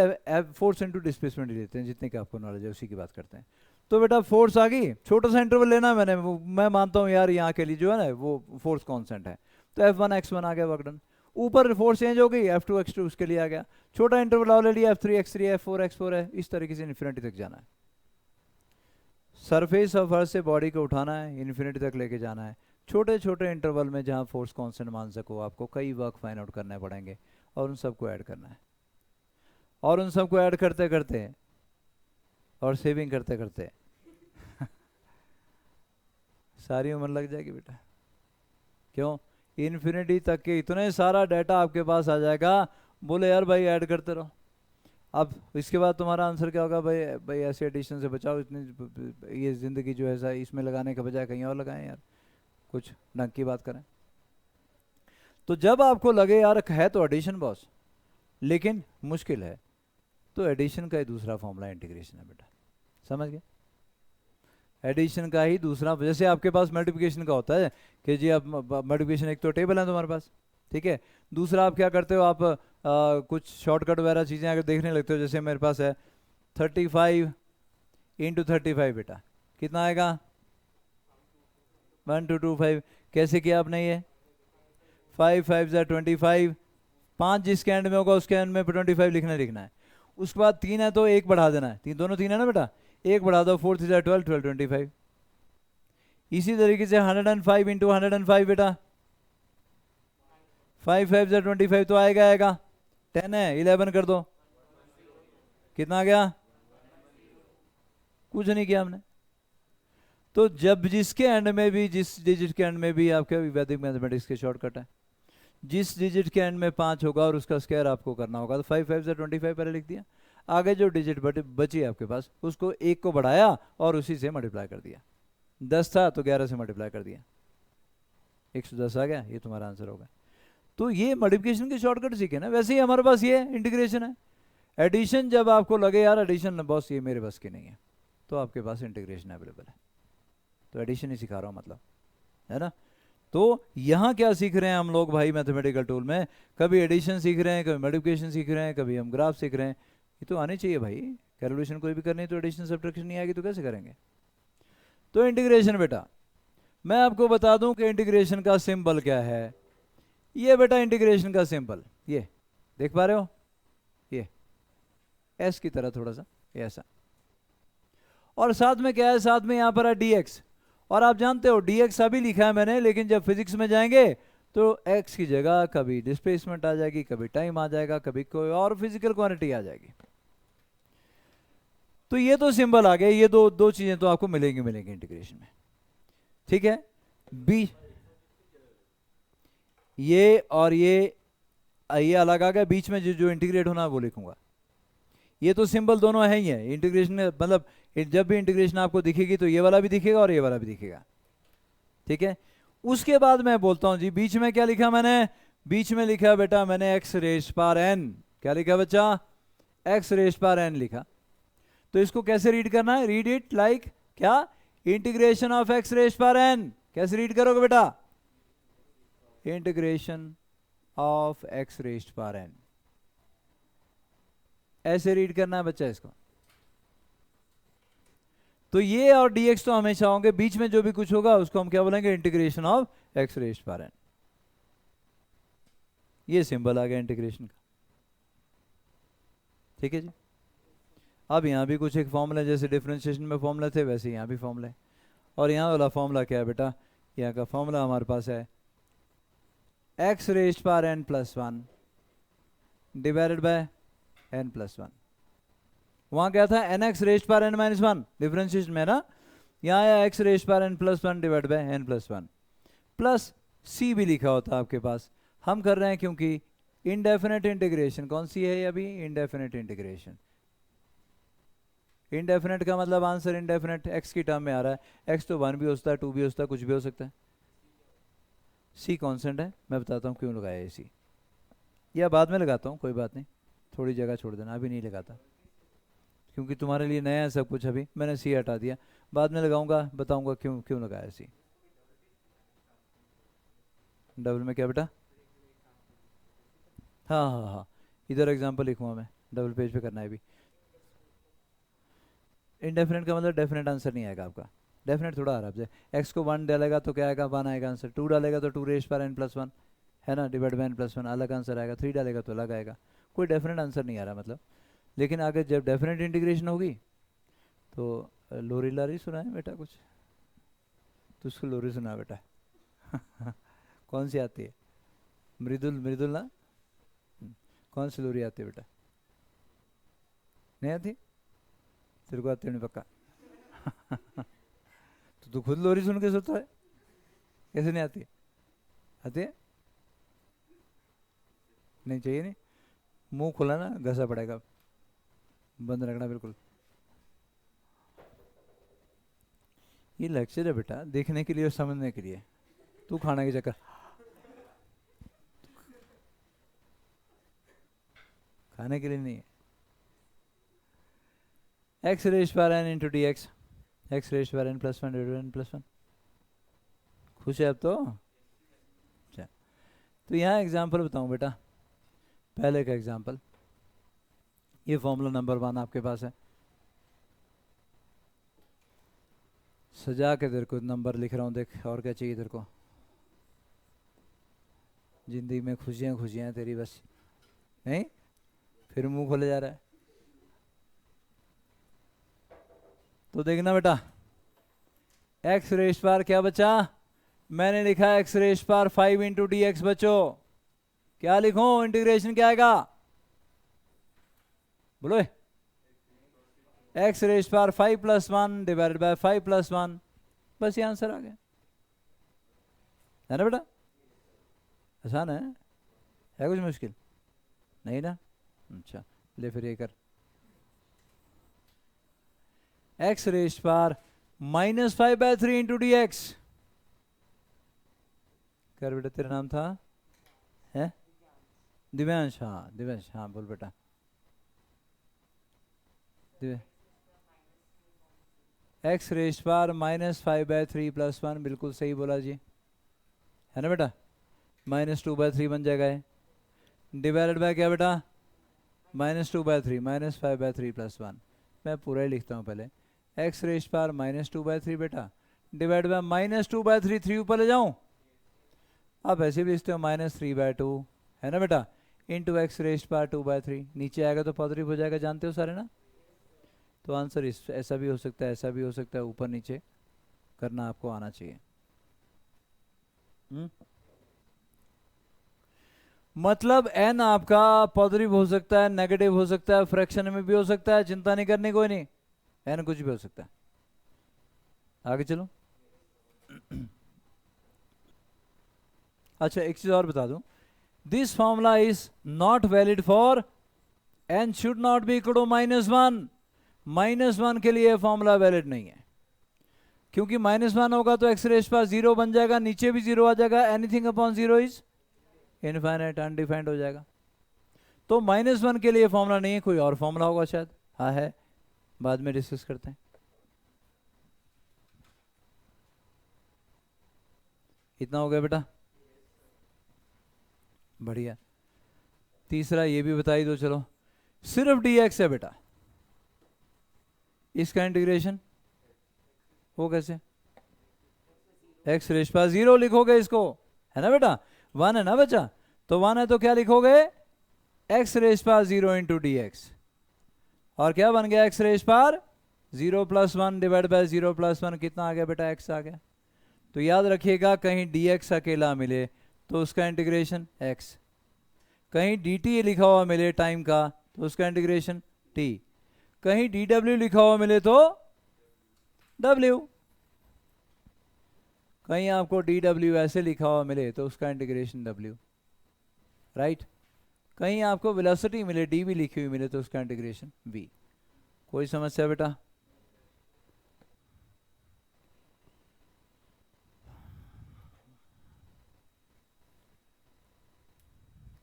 फोर्स इनटू डिस्प्लेसमेंट लेते हैं, जितने की आपको नॉलेज है उसी की बात करते हैं। तो बेटा फोर्स आ गई, छोटा सा इंटरवल लेना है मैंने, मैं मानता हूँ यार यहाँ के लिए जो है ना वो फोर्स कांस्टेंट है, तो F1 x1 आ गया वर्क डन। ऊपर फोर्स चेंज हो गई, F2 x2 उसके लिए आ गया, छोटा इंटरवल और ले लिया, F3 x3 F4 x4 है, इस तरीके से इन्फिनिटी तक जाना है। सरफेस ऑफ अर्थ से बॉडी को उठाना है, इन्फिनिटी तक लेके जाना है, छोटे छोटे इंटरवल में जहाँ फोर्स कांस्टेंट मान सको, आपको कई वर्क फाइंड आउट करने पड़ेंगे और उन सबको ऐड करना है। और उन सबको ऐड करते करते और सेविंग करते करते सारी उम्र लग जाएगी बेटा। क्यों, इन्फिनिटी तक के इतने सारा डाटा आपके पास आ जाएगा, बोले यार भाई ऐड करते रहो। अब इसके बाद तुम्हारा आंसर क्या होगा, भाई भाई ऐसे एडिशन से बचाओ, इतनी ये ज़िंदगी जो है इसमें लगाने के बजाय कहीं और लगाएं यार, कुछ ढंग की बात करें। तो जब आपको लगे यार है तो एडिशन बॉस लेकिन मुश्किल है, तो एडिशन का ही दूसरा फॉर्मूला इंटीग्रेशन है बेटा, समझ गए। एडिशन का ही दूसरा, जैसे आपके पास मल्टीप्लिकेशन का होता है कि जी आप मल्टीप्लिकेशन एक तो टेबल है तुम्हारे पास, ठीक है, दूसरा आप क्या करते हो, आप कुछ शॉर्टकट वगैरह चीज़ें अगर देखने लगते हो, जैसे मेरे पास है 35 इंटू 35 बेटा, कितना आएगा 1225। कैसे किया आपने ये, 5 5 ज़ा 25, 5 जिसके एंड में होगा उसके एंड में 25 लिखना है। उसके बाद 3 है तो एक बढ़ा देना है, तीन दोनों 3 है ना बेटा, एक बढ़ा दो, 4 3 12 12 25। इसी तरीके से 105 इंटू 105 बेटा, 5 5 ज़ा 25 तो आएगा 10 है, 11 कर दो, कितना आ गया, कुछ नहीं किया हमने। तो जब जिसके एंड में भी, जिस डिजिट के एंड में भी, आपके वैदिक मैथमेटिक्स के शॉर्टकट है, जिस डिजिट के एंड में 5 होगा और उसका स्क्वायर आपको करना होगा, तो 5 5 ज़ा 25 पहले लिख दिया, आगे जो डिजिट बची आपके पास उसको एक को बढ़ाया और उसी से मल्टीप्लाई कर दिया, 10 था तो 11 से मल्टीप्लाई कर दिया, 110 आ गया, ये तुम्हारा आंसर होगा। तो ये मल्टीप्लिकेशन के शॉर्टकट सीखे ना, वैसे ही हमारे पास ये इंटीग्रेशन है। एडिशन जब आपको लगे यार एडिशन बॉस ये मेरे बस की नहीं है, तो आपके पास इंटीग्रेशन अवेलेबल है, तो एडिशन ही सिखा रहा हूँ मतलब, है ना। तो यहाँ क्या सीख रहे हैं हम लोग भाई मैथमेटिकल टूल में, कभी एडिशन सीख रहे हैं, कभी मल्टीप्लिकेशन सीख रहे हैं, कभी हम ग्राफ सीख रहे हैं, ये तो आने चाहिए भाई, कैलकुलेशन कोई भी करनी है तो एडिशन सब्ट्रैक्शन नहीं आएगी तो कैसे करेंगे। तो इंटीग्रेशन बेटा, मैं आपको बता दूं कि इंटीग्रेशन का सिंबल क्या है। ये बेटा इंटीग्रेशन का सिंबल, ये देख पा रहे हो, ये एस की तरह थोड़ा सा ऐसा, और साथ में क्या है, साथ में यहाँ पर है dx, और आप जानते हो dx अभी लिखा है मैंने, लेकिन जब फिजिक्स में जाएंगे तो x की जगह कभी डिस्प्लेसमेंट आ जाएगी, कभी टाइम आ जाएगा, कभी कोई और फिजिकल क्वांटिटी आ जाएगी। तो ये तो सिंबल आ गया, ये दो चीजें तो आपको मिलेंगी इंटीग्रेशन में, ठीक है। बी ये और ये अलग आ गया, बीच में जो इंटीग्रेट होना है वो लिखूंगा। ये तो सिंबल दोनों है ही है इंटीग्रेशन में, मतलब जब भी इंटीग्रेशन आपको दिखेगी तो ये वाला भी दिखेगा और ये वाला भी दिखेगा, ठीक है। उसके बाद मैं बोलता हूं जी बीच में क्या लिखा मैंने, बीच में लिखा बेटा मैंने x रेज़ पावर n, क्या लिखा बच्चा, x रेज़ पावर n लिखा। तो इसको कैसे रीड करना है, रीड इट लाइक क्या, integration of x raise power n, कैसे रीड करोगे बेटा, integration of x raise power n, ऐसे रीड करना है बच्चा इसको। तो ये और dx तो हमेशा होंगे, बीच में जो भी कुछ होगा उसको हम क्या बोलेंगे, integration of x raise power n। ये सिंबल आ गया इंटीग्रेशन का, ठीक है जी। अब यहाँ भी कुछ एक फॉर्मूला, जैसे डिफरेंशिएशन में फॉर्मूला थे वैसे यहाँ भी फॉर्मूला है, और यहाँ वाला फॉर्मूला क्या है बेटा, यहाँ का फॉर्मूला हमारे पास है x raise power n plus 1 divided bye n plus 1। वहां क्या था, nx rays power n minus 1 differentiation में ना, यहाँ आया x raise power n plus 1 divide bye n plus 1, plus c भी लिखा होता आपके पास। हम कर रहे हैं क्योंकि इनडेफिनेट इंटीग्रेशन कौन सी है अभी, इनडेफिनेट इंटीग्रेशन। इनडेफिनेट का मतलब आंसर इनडेफिनेट x की टर्म में आ रहा है, x तो 1 भी हो सकता है, 2 भी हो सकता है, कुछ भी हो सकता है। c कांस्टेंट है, मैं बताता हूँ क्यों लगाया है c, या बाद में लगाता हूँ कोई बात नहीं, थोड़ी जगह छोड़ देना, अभी नहीं लगाता क्योंकि तुम्हारे लिए नया है सब कुछ, अभी मैंने सी हटा दिया, बाद में लगाऊंगा, बताऊंगा क्यों लगाया सी। डबल में क्या बेटा, हाँ, इधर एग्जांपल लिखूंगा मैं, डबल पेज पे करना है भी। इनडेफिनेट का मतलब डेफिनेट आंसर नहीं आएगा आपका, डेफिनेट थोड़ा आ रहा है, एक्स को 1 डालेगा तो क्या आएगा, 1 आएगा आंसर, 2 डालेगा तो 2 रेज़ पावर n प्लस 1 है ना, डिवाइड बाय n प्लस 1 अलग आंसर आएगा, 3 डालेगा तो अलग आएगा, कोई डेफिनेट आंसर नहीं आ रहा मतलब। लेकिन आगे जब डेफिनेट इंटीग्रेशन होगी तो लोरी लारी सुना है बेटा कुछ, तो उसको लोरी सुना बेटा कौन सी आती है, मृदुल मृदुल ना, कौन सी लोरी आती है बेटा, नहीं आती, तेरे को आती नहीं पक्का तो तू खुद लोरी सुन के सोता है, कैसे नहीं आती, आती है, नहीं चाहिए नहीं, मुंह खुला ना घसा पड़ेगा, बंद रखना बिल्कुल। ये लेक्चर है बेटा देखने के लिए और समझने के लिए, तू खाने के चक्कर, खाने के लिए नहीं है। x raise power n into D X X raise power n plus one divide n plus one. खुश है अब तो? अच्छा, तो यहाँ एग्जाम्पल बताऊँ बेटा, पहले का एग्जाम्पल, ये फॉर्मूला नंबर 1 आपके पास है, सजा के तेरे को नंबर लिख रहा हूँ, देख और क्या चाहिए तेरे को, जिंदगी में खुशियाँ खुशियाँ हैं तेरी बस, नहीं फिर मुंह खोले जा रहा है। तो देखना बेटा, एक्स रेज पावर क्या बचा, मैंने लिखा X raise power 5 into D X बचो, क्या लिखूं, इंटीग्रेशन क्या आएगा बोलो, X raise power 5 plus 1 divided by 5 plus 1, बस ये आंसर आ गया, है ना बेटा? आसान है कुछ मुश्किल नहीं ना? अच्छा ले फिर ये कर, X raise power -5/3 into D X कर बेटा, तेरा नाम था है दिव्यांश, हाँ दिव्यांश, हाँ बोल बेटा। एक्स रेज पावर -5/3 प्लस 1, बिल्कुल सही बोला जी, है ना बेटा? -2/3 बन जाएगा ये, डिवाइडेड बाय क्या बेटा, -2/3 -5/3 प्लस 1, मैं पूरा ही लिखता हूँ पहले, एक्स रेज पावर -2/3 बेटा, डिवाइड बाय -2/3, 3 ऊपर ले जाऊँ, आप ऐसे भी लिखते हो -3/2, है ना बेटा, इंटू एक्स रेज पावर 2/3, नीचे आएगा तो पॉजिटिव हो जाएगा, जानते हो सारे ना? तो आंसर इस ऐसा भी हो सकता है, ऐसा भी हो सकता है, ऊपर नीचे करना आपको आना चाहिए। मतलब n आपका पॉजिटिव हो सकता है, नेगेटिव हो सकता है, फ्रैक्शन में भी हो सकता है, चिंता नहीं करनी कोई नहीं, n कुछ भी हो सकता है। आगे चलो। अच्छा एक चीज और बता दूं, this formula is not valid for n should not be equal to -1, -1 के लिए फॉर्मूला वैलिड नहीं है, क्योंकि -1 होगा तो एक्स रेज पावर 0 बन जाएगा, नीचे भी 0 आ जाएगा, anything upon 0 is infinite, undefined हो जाएगा। तो -1 के लिए फॉर्मूला नहीं है, कोई और फॉर्मूला होगा शायद, हाँ है, बाद में डिस्कस करते हैं। इतना हो गया बेटा, बढ़िया। तीसरा ये भी बता ही दो चलो, सिर्फ dx है बेटा, इसका इंटीग्रेशन वो कैसे, एक्स रेज पावर 0 लिखोगे इसको, है ना बेटा, 1 है ना बच्चा, तो 1 है तो क्या लिखोगे, X raise power 0 into D X, और क्या बन गया, X raise power 0 plus 1 divide by 0 plus 1, कितना आ गया बेटा, एक्स आ गया। तो याद रखिएगा, कहीं dx अकेला मिले तो उसका इंटीग्रेशन x, कहीं dt लिखा हुआ मिले टाइम का तो उसका इंटीग्रेशन t, कहीं dw लिखा हुआ मिले तो w, कहीं आपको dw ऐसे लिखा हुआ मिले तो उसका इंटीग्रेशन w, राइट, कहीं आपको वेलोसिटी मिले dv लिखी हुई मिले तो उसका इंटीग्रेशन v। कोई समस्या बेटा?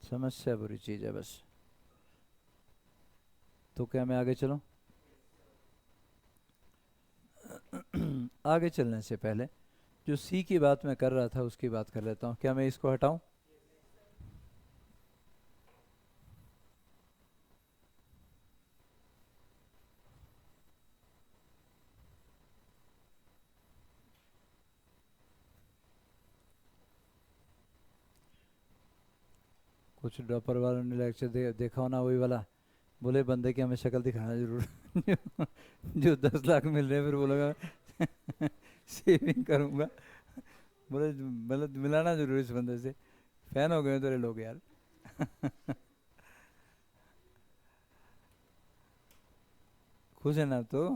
समस्या बुरी चीज है बस। तो क्या मैं आगे चलूं? आगे चलने से पहले जो सी की बात मैं कर रहा था उसकी बात कर लेता हूं, क्या मैं इसको हटाऊं? कुछ ड्रॉपर वालों ने लेक्चर देखा हो ना, वही वाला, बोले बंदे की हमें शक्ल दिखाना जरूर जो 10 लाख मिल रहे हैं फिर बोलेगा सेविंग करूंगा, बोले मतलब मिलाना जरूर इस बंदे से, फैन हो गए तेरे लोग यार खुश है ना तो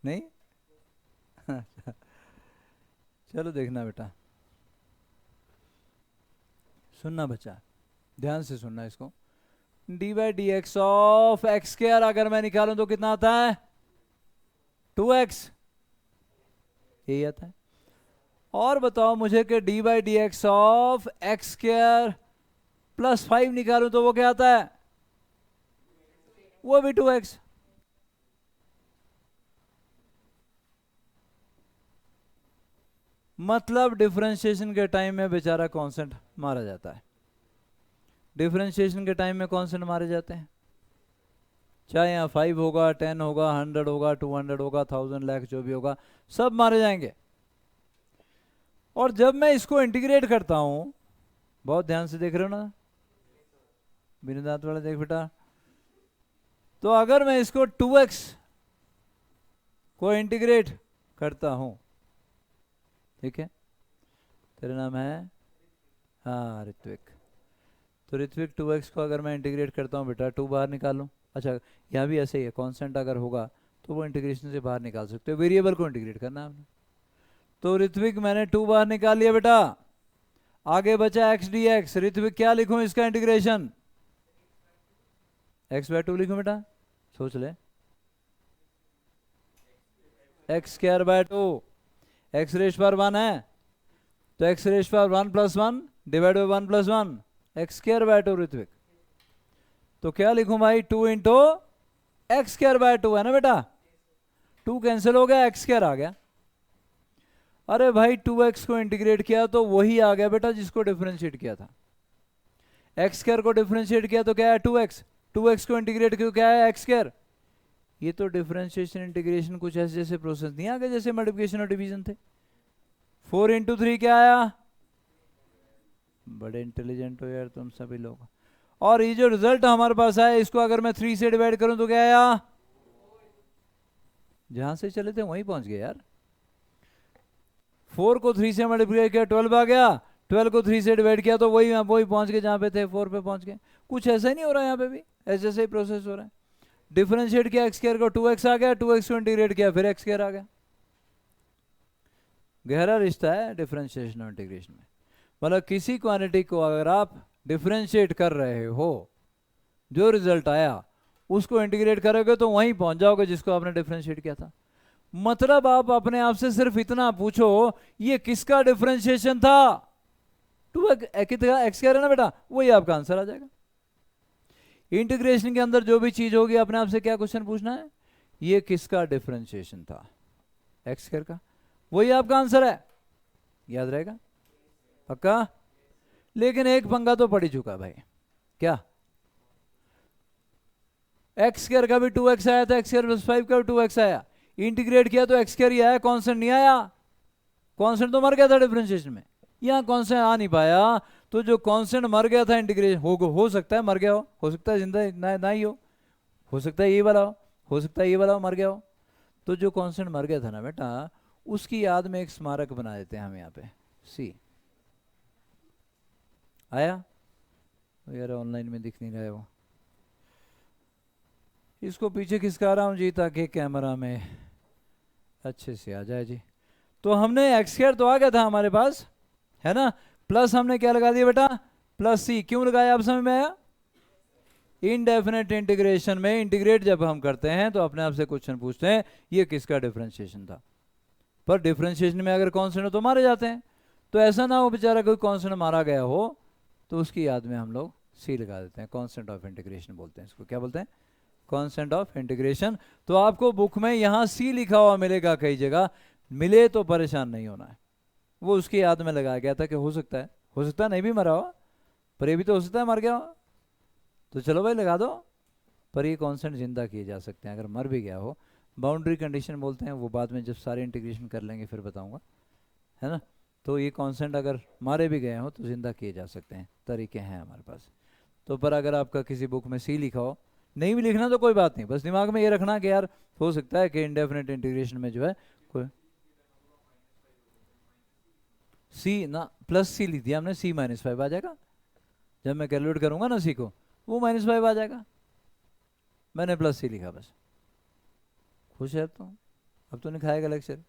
नहीं चलो देखना बेटा, सुनना बच्चा, ध्यान से सुनना इसको, D by D x of x square अगर मैं निकालूं तो कितना आता है, 2x, यही आता है। और बताओ मुझे कि D by D x of x square plus 5 निकालूं तो वो क्या आता है, वो भी 2x, मतलब डिफरेंशिएशन के टाइम में बेचारा कांस्टेंट मारा जाता है। डिफरेंशिएशन के टाइम में कांस्टेंट मारे जाते हैं, चाहे यहाँ 5 होगा, 10 होगा, 100 होगा, 200 होगा, 1000 लाख जो भी होगा, सब मारे जाएंगे। और जब मैं इसको इंटीग्रेट करता हूं, बहुत ध्यान से देख रहे हो ना, बिना दांत वाले देख बेटा, तो अगर मैं इसको 2x को इंटीग्रेट करता हूं, ठीक है, तेरा नाम है, हाँ ऋत्विक, तो ऋत्विक 2x को अगर मैं इंटीग्रेट करता हूं बेटा, 2 बाहर निकालूं, अच्छा यहाँ भी ऐसे ही है, कांस्टेंट अगर होगा तो वो इंटीग्रेशन से बाहर निकाल सकते हो, वेरिएबल को इंटीग्रेट करना है आपने। तो ऋत्विक मैंने 2 बाहर निकाल लिया बेटा, आगे बचा x dx। ऋत्विक क्या लिखूं इसका इंटीग्रेशन? x/2 लिखूं बेटा, सोच ले, x²/2, x रेश पर 1 है तो x रेश पर 1 + 1 डिवाइड बाई 1 + 1, x²/2 ऋत्विक। तो क्या लिखूं भाई, 2 × x²/2 है ना बेटा, 2 कैंसिल हो गया, x² आ गया। अरे भाई 2x को इंटीग्रेट किया तो वही आ गया बेटा जिसको डिफरेंशिएट किया था, x² को डिफरेंशिएट किया तो क्या है 2x, 2x को इंटीग्रेट किया क्या है x²। ये तो डिफरेंशिएशन इंटीग्रेशन कुछ ऐसे जैसे प्रोसेस नहीं आ गए जैसे मल्टीप्लिकेशन और डिवीजन थे। 4 × 3 क्या आया, बड़े इंटेलिजेंट हो यार तुम सभी लोग। और ये जो रिजल्ट हमारे पास आया, इसको अगर मैं 3 से डिवाइड करूं तो क्या आया, जहां से चले थे वहीं पहुंच गए यार। 4 को 3 से मल्टीप्लाई किया 12 आ गया, 12 को 3 से डिवाइड किया तो वही पहुंच गए जहां पे थे, 4 पे पहुंच गए। कुछ ऐसा ही नहीं हो रहा है यहाँ पे भी, ऐसे जैसे ही प्रोसेस हो रहा है। डिफरेंशिएट किया x² को, 2x आ गया, 2x को इंटीग्रेट किया फिर x² आ गया। गहरा रिश्ता है डिफरेंशिएशन और इंटीग्रेशन में। मतलब किसी क्वांटिटी को अगर आप डिफरेंशिएट कर रहे हो, जो रिजल्ट आया उसको इंटीग्रेट करोगे तो वहीं पहुंच जाओगे जिसको आपने डिफरेंशिएट किया था। मतलब आप अपने आप से सिर्फ इतना पूछो, ये किसका डिफरेंशिएशन था, 2x है ना बेटा, वही आपका आंसर आ जाएगा। इंटीग्रेशन के अंदर जो भी चीज होगी अपने आप से क्या क्वेश्चन पूछना है, ये किसका डिफरेंशिएशन था, x² का, वही आपका आंसर है, याद रहेगा पक्का। लेकिन एक पंगा तो पड़ ही चुका भाई, क्या, x² का भी 2x आया था, x² + 5 का भी 2x आया, इंटीग्रेट किया तो x² ही आया, कांस्टेंट नहीं आया, कांस्टेंट तो मर गया था डिफरेंशिएशन में, यहाँ कांस्टेंट आ नहीं पाया। तो जो कांस्टेंट मर गया था इंटीग्रेशन, हो सकता है मर गया हो सकता है जिंदा ना ही हो सकता है ये वाला हो सकता है ये वाला मर गया हो। तो जो कांस्टेंट मर गया था ना बेटा, उसकी याद में एक स्मारक बना देते हैं हम यहाँ पे, सी आया यार, ऑनलाइन में दिख नहीं रहा है वो, इसको पीछे खिसका रहा हूँ जी ताकि कैमरा में अच्छे से आ जाए जी। तो हमने x² तो आ गया था हमारे पास, है ना, प्लस हमने क्या लगा दिया बेटा, +c, क्यों लगाया आप समझ में आया। इनडेफिनेट इंटीग्रेशन में इंटीग्रेट जब हम करते हैं तो अपने आप से क्वेश्चन पूछते हैं ये किसका डिफरेंशिएशन था, पर डिफरेंशिएशन में अगर कांस्टेंट तो मारे जाते हैं, तो ऐसा ना हो बेचारा कोई कांस्टेंट मारा गया हो तो उसकी याद में हम लोग c लगा देते हैं, कांस्टेंट ऑफ इंटीग्रेशन बोलते हैं इसको, क्या बोलते हैं, कांस्टेंट ऑफ इंटीग्रेशन। तो आपको बुक में यहाँ c लिखा हुआ मिलेगा, कई जगह मिले तो परेशान नहीं होना है, वो उसकी याद में लगाया गया था कि हो सकता है नहीं भी मरा हो, पर ये भी तो हो सकता है मर गया हो, तो चलो भाई लगा दो, पर ये कांस्टेंट जिंदा किए जा सकते हैं अगर मर भी गया हो। बाउंड्री कंडीशन बोलते हैं, वो बाद में जब सारे इंटीग्रेशन कर लेंगे फिर बताऊंगा, है ना। तो ये कांस्टेंट अगर मारे भी गए हो तो जिंदा किए जा सकते हैं, तरीके हैं हमारे पास। तो पर अगर आपका किसी बुक में सी लिखा हो, नहीं भी लिखना तो कोई बात नहीं, बस दिमाग में ये रखना कि यार हो सकता है कि इंडेफिनेट इंटीग्रेशन में जो है कोई सी ना +c लिख दिया हमने, c -5 आ जाएगा, जब मैं कैलकुलेट करूंगा ना c को वो -5 आ जाएगा, मैंने +c लिखा बस। खुश है अब तो नहीं खाएगा लेक्चर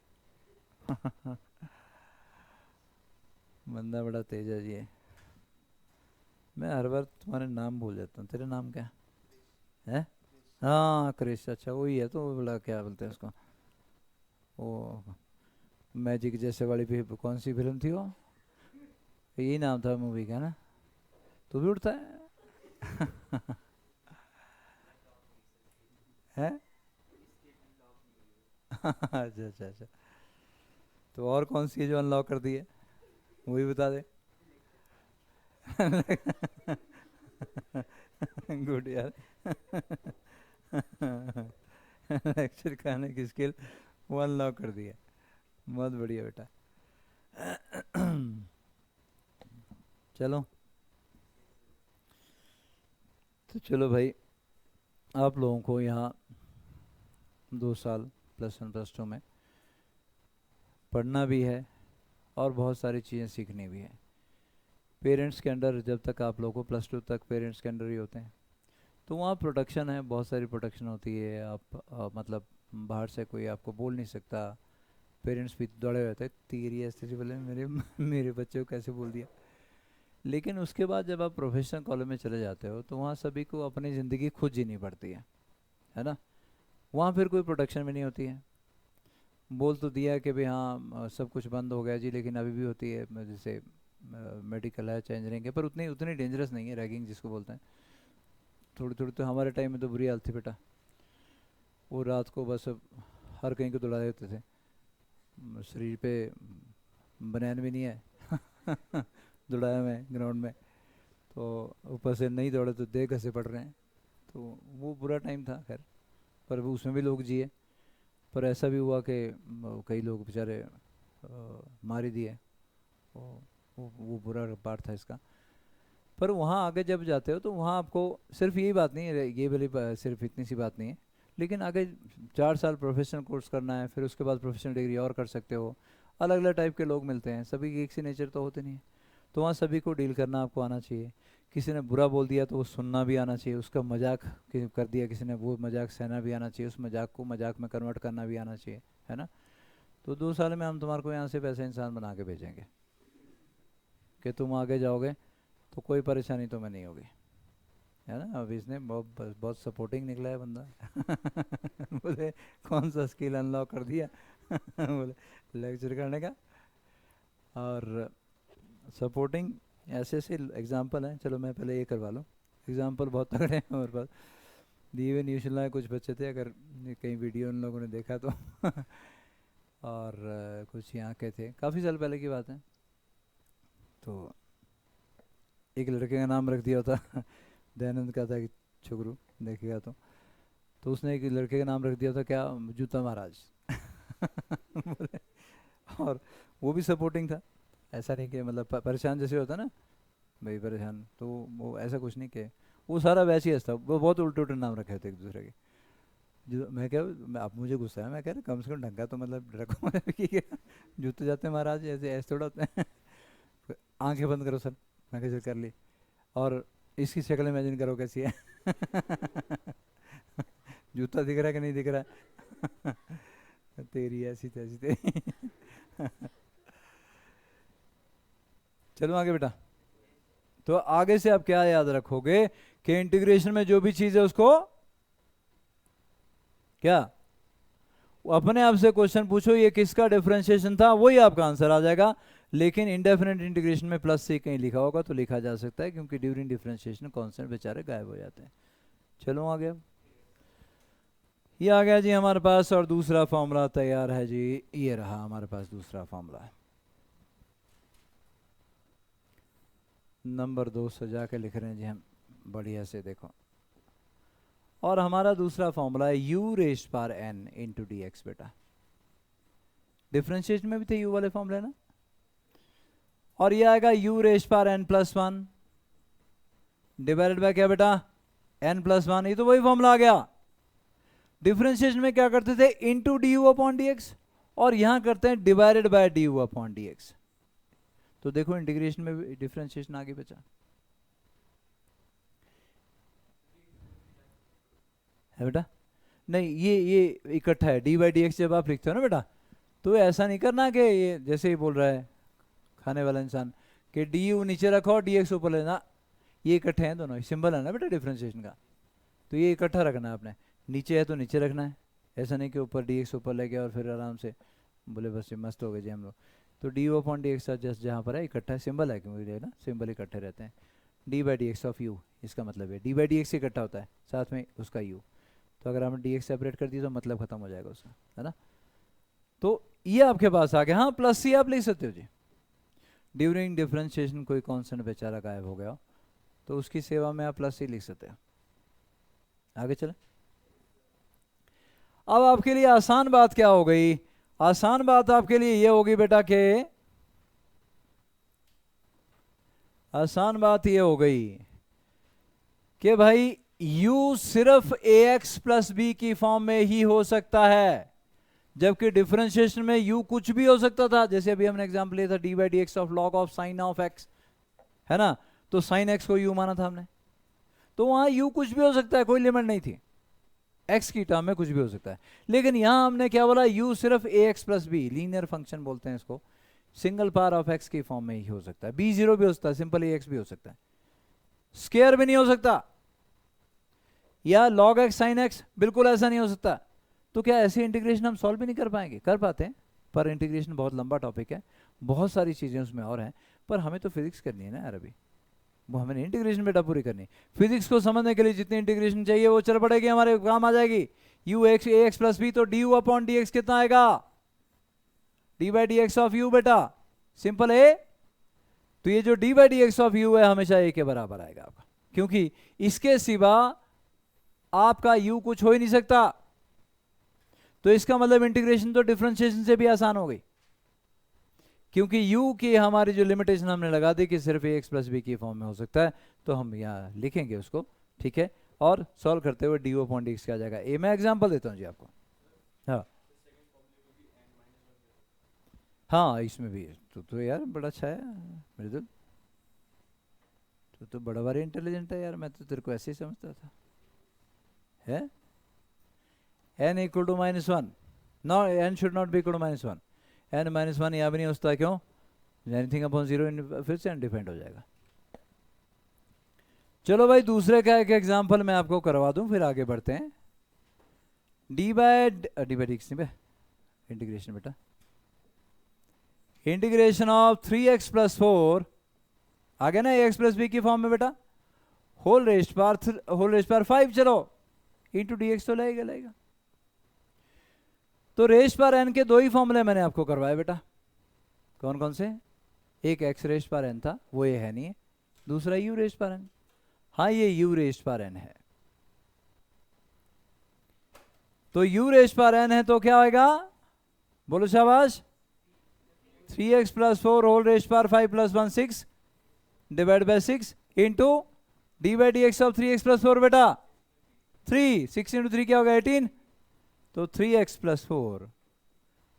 बंदा बड़ा तेज है जी। मैं हर बार तुम्हारे नाम भूल जाता हूँ, तेरा नाम क्या है, हाँ क्रिश, अच्छा वही है, तो बोला क्या बोलते हैं उसको, वो मैजिक जैसे वाली भी कौन सी फिल्म थी वो, यही नाम था मूवी का ना, तू भी उठता है हैं अच्छा अच्छा अच्छा। तो और कौन सी है जो अनलॉक कर दी है, वो भी बता दे। गुड यार। लेक्चर खाने की स्किल वो अनलॉक कर दी है, बहुत बढ़िया बेटा। चलो तो चलो भाई, आप लोगों को यहाँ 2 साल +1 +2 में पढ़ना भी है और बहुत सारी चीज़ें सीखनी भी है। पेरेंट्स के अंडर जब तक आप लोगों को +2 तक पेरेंट्स के अंडर ही होते हैं, तो वहाँ प्रोटेक्शन है, बहुत सारी प्रोटेक्शन होती है। आप मतलब बाहर से कोई आपको बोल नहीं सकता। पेरेंट्स भी दौड़े रहते हैं, तेरी ऐसे बोले मेरे मेरे बच्चे को कैसे बोल दिया। लेकिन उसके बाद जब आप प्रोफेशनल कॉलेज में चले जाते हो तो वहाँ सभी को अपनी ज़िंदगी खुद जीनी पड़ती है ना। वहाँ फिर कोई प्रोटेक्शन भी नहीं होती है। बोल तो दिया कि भाई हाँ सब कुछ बंद हो गया जी, लेकिन अभी भी होती है, जैसे मेडिकल है, चाहे इंजीनियरिंग है, पर उतनी उतनी डेंजरस नहीं है, रैगिंग जिसको बोलते हैं। थोड़ी थोड़ी तो हमारे टाइम में तो बुरी हालत थी बेटा। वो रात को बस हर कहीं को दौड़ा देते थे, शरीर पे बनैन भी नहीं है दौड़ाया मैं ग्राउंड में, तो ऊपर से नहीं दौड़े तो देह घसे पड़ रहे हैं। तो वो बुरा टाइम था खैर, पर वो उसमें भी लोग जिए। पर ऐसा भी हुआ कि कई लोग बेचारे मार ही दिए। वो बुरा पार्ट था इसका। पर वहाँ आगे जब जाते हो तो वहाँ आपको सिर्फ यही बात नहीं है, ये वाली सिर्फ इतनी सी बात नहीं है, लेकिन आगे 4 साल प्रोफेशनल कोर्स करना है, फिर उसके बाद प्रोफेशनल डिग्री और कर सकते हो। अलग अलग टाइप के लोग मिलते हैं, सभी की एक सी नेचर तो होते नहीं है। तो वहाँ सभी को डील करना आपको आना चाहिए। किसी ने बुरा बोल दिया तो वो सुनना भी आना चाहिए, उसका मजाक कर दिया किसी ने, वो मजाक सहना भी आना चाहिए, उस मजाक को मजाक में कन्वर्ट करना भी आना चाहिए, है ना। तो 2 साल में हम तुम्हारे को यहाँ से वैसे इंसान बना के भेजेंगे कि तुम आगे जाओगे तो कोई परेशानी तुम्हें नहीं होगी, है ना। अब इसने बहुत बहुत सपोर्टिंग निकला है बंदा। बोले कौन सा स्किल अनलॉक कर दिया। बोले लेक्चर करने का और सपोर्टिंग, ऐसे ऐसे एग्जाम्पल हैं। चलो मैं पहले ये करवा लूँ, एग्जाम्पल बहुत तगड़े हैं हमारे पास। दिए हुए न्यूज़ कुछ बच्चे थे, अगर कहीं वीडियो उन लोगों ने देखा तो और कुछ यहाँ के थे, काफ़ी साल पहले की बात है। तो एक लड़के का नाम रख दिया था दयानंद का था कि छुगरू देखेगा तो उसने एक लड़के का नाम रख दिया था क्या, जूता महाराज। बोले, और वो भी सपोर्टिंग था, ऐसा नहीं कि मतलब परेशान जैसे होता ना भाई परेशान, तो वो ऐसा कुछ नहीं कि वो सारा वैसे ही था। वो बहुत उल्टे उल्टे नाम रखे थे एक दूसरे के। जो मैं क्या, अब मुझे गुस्सा है, मैं कह रहा कम से कम ढंग का तो मतलब रखो। कि जूते जाते महाराज ऐसे ऐसे थोड़ा होते हैं। आंखें बंद करो सर, मैं कैसे कर ली, और इसकी शक्ल इमेजिन करो कैसी है। जूता दिख रहा है कि नहीं दिख रहा है। तेरी ऐसी तैसी तेरी। चलो आगे बेटा। तो आगे से आप क्या याद रखोगे कि इंटीग्रेशन में जो भी चीज है उसको क्या, अपने आप से क्वेश्चन पूछो ये किसका डिफरेंशिएशन था, वही आपका आंसर आ जाएगा। लेकिन इंडेफिनेट इंटीग्रेशन में प्लस से कहीं लिखा होगा तो लिखा जा सकता है, क्योंकि ड्यूरिंग डिफरेंशिएशन कॉन्स्टेंट बेचारे गायब हो जाते हैं। चलो आ गया, ये आ गया जी हमारे पास, और दूसरा फॉर्मूला तैयार है जी। ये रहा हमारे पास दूसरा फॉर्मूला। नंबर 2 सजा के लिख रहे हैं जी हम, बढ़िया से देखो। और हमारा दूसरा फॉर्मूला है u rest power n into D x. बेटा डिफ्रेंशिएशन में भी थे u वाले फॉर्मूले ना, और ये आएगा u rest power n+1 divided by क्या बेटा, n+1। ये तो वही फॉर्मूला आ गया। डिफ्रेंशिएशन में क्या करते थे, into D u upon D X, और यहां करते हैं divided by D u upon D x. तो देखो इंटीग्रेशन में भी डिफ्रेंशिएशन आगे बचा है बेटा। नहीं ये इकट्ठा है, डी बाई डी एक्स जब आप लिखते हो ना बेटा, तो ऐसा नहीं करना कि ये जैसे ही बोल रहा है खाने वाला इंसान कि डी यू नीचे रखो और डी एक्स ऊपर लेना, ये इकट्ठे हैं दोनों, सिंबल है ना बेटा डिफ्रेंशिएशन का। तो ये इकट्ठा रखना है आपने, नीचे है तो नीचे रखना है, ऐसा नहीं कि ऊपर डी एक्स ऊपर लेके और फिर आराम से बोले बस ये मस्त हो गए जी हम लोग। तो d u upon D x just जहाँ पर है इकट्ठा सिंबल है, क्योंकि ना सिंबल इकट्ठे रहते हैं। D by D x of you, इसका मतलब है डी बाई डी एक्स इकट्ठा होता है साथ में उसका यू। तो अगर हमने डी एक्स सेपरेट कर दिया तो मतलब खत्म हो जाएगा उसका, है ना। तो ये आपके पास आ गया। हाँ प्लस सी आप लिख सकते हो जी। ड्यूरिंग डिफरेंशिएशन कोई कांस्टेंट बेचारा गायब हो गया तो उसकी सेवा में आप प्लस सी लिख सकते हो। आगे चले। अब आपके लिए आसान बात क्या हो गई? आसान बात आपके लिए ये होगी बेटा कि आसान बात ये हो गई कि भाई u सिर्फ ax प्लस बी की फॉर्म में ही हो सकता है, जबकि डिफरेंशिएशन में u कुछ भी हो सकता था। जैसे अभी हमने एग्जांपल लिया था d by D x of log of sine of x, है ना? तो साइन x को u माना था हमने, तो वहां u कुछ भी हो सकता है, कोई लिमिट नहीं थी, x की टर्म में कुछ भी हो सकता है। लेकिन यहां हमने क्या बोला? u सिर्फ ax plus B, linear function बोलते हैं इसको, सिंगल पावर ऑफ x की फॉर्म में ही हो सकता है। b0 भी हो सकता है, सिंपल ax भी हो सकता है, स्केयर भी नहीं हो सकता, या log x sin x, बिल्कुल ऐसा नहीं हो सकता। तो क्या ऐसे इंटीग्रेशन हम सॉल्व भी नहीं कर पाएंगे? कर पाते हैं, पर इंटीग्रेशन बहुत लंबा टॉपिक है, बहुत सारी चीजें उसमें और हैं, पर हमें तो फिजिक्स करनी है ना यार। अभी वो हमें इंटीग्रेशन बेटा पूरी करनी। फिजिक्स को समझने के लिए जितनी इंटीग्रेशन चाहिए वो चल पड़ेगी, हमारे काम आ जाएगी। U x a x plus b, तो d u upon D x कितना आएगा? D by D x of u बेटा, सिंपल है। तो ये जो d by D x of u है हमेशा ए के बराबर आएगा आपका, क्योंकि इसके सिवा आपका u कुछ हो ही नहीं सकता। तो इसका मतलब इंटीग्रेशन तो डिफरेंशिएशन से भी आसान हो गई, क्योंकि u की हमारी जो लिमिटेशन हमने लगा दी कि सिर्फ ax प्लस बी की फॉर्म में हो सकता है, तो हम यहाँ लिखेंगे उसको, ठीक है। और सॉल्व करते हुए डी अपॉन डी एक्स क्या आ जाएगा? ए मैं एग्जांपल देता हूँ जी आपको। हाँ हाँ इसमें भी तो यार बड़ा अच्छा है मृदुल, तो बड़ा भारी इंटेलिजेंट है यार, मैं तो तेरे को ऐसे ही समझता था। है n equal to -1, no n should not be equal to -1, n -1 यहाँ भी नहीं होता, क्यों? एनीथिंग अपॉन 0 फिर से अनडिफाइंड हो जाएगा। चलो भाई दूसरे का एक एग्जांपल मैं आपको करवा दूं, फिर आगे बढ़ते हैं। डी बाई डी एक्स नहीं इंटीग्रेशन बेटा, इंटीग्रेशन ऑफ 3x प्लस 4 आ गया ना एक्स प्लस बी की फॉर्म में बेटा, होल रेस्ट पावर 5, चलो इंटू डी एक्स तो लगेगा। तो रेस्ट पावर n के दो ही फॉर्मूले मैंने आपको करवाए बेटा। कौन कौन से? एक x रेस्ट पावर n था, वो ये है नहीं है। दूसरा u रेस्ट पावर n, हाँ ये u रेस्ट पावर n है। तो u रेस्ट पावर n है तो क्या आएगा? बोलो शाबाश। 3x plus 4 whole raised power 5 plus 1 6 divide by 6 into D by D x of 3x plus 4 बेटा 3, 6 इंटू 3 क्या होगा? 18। तो 3x plus 4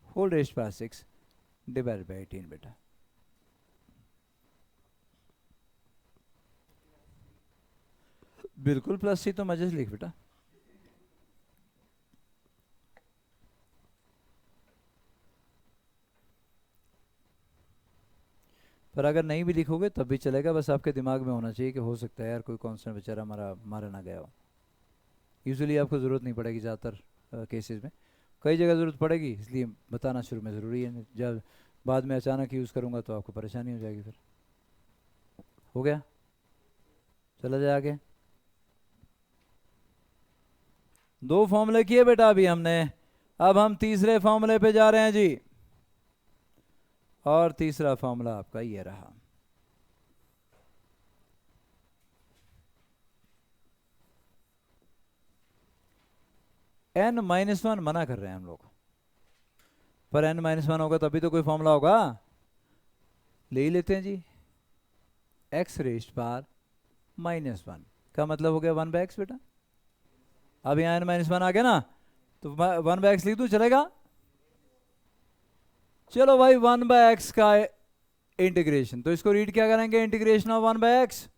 whole raised power 6 divide by 18 बेटा। बिल्कुल प्लस सी तो मजे से लिख बेटा। पर अगर नहीं भी लिखोगे तब भी चलेगा, बस आपके दिमाग में होना चाहिए कि हो सकता है यार कोई कांस्टेंट बेचारा मारा ना गया हो। यूजुअली आपको ज़रूरत नहीं पड़ेगी ज़्यादातर केसेस में, कई जगह ज़रूरत पड़ेगी, इसलिए बताना शुरू में ज़रूरी है। जब बाद में अचानक यूज़ करूँगा तो आपको परेशानी हो जाएगी। फिर हो गया, चला जाए आगे। दो फॉर्मूले किए बेटा अभी हमने, अब हम तीसरे फॉर्मूले पे जा रहे हैं जी। और तीसरा फॉर्मूला आपका ये रहा, n-1 मना कर रहे हैं हम लोग, पर n-1 होगा तभी तो कोई फॉर्मूला होगा। ले ही लेते हैं जी, x रेस्ट पावर -1 का मतलब हो गया 1/x बेटा। अब यहाँ n-1 आ गया ना, तो 1/x लिख दूं, चलेगा? चलो भाई 1/x का इंटीग्रेशन, तो इसको रीड क्या करेंगे? Integration of 1/x।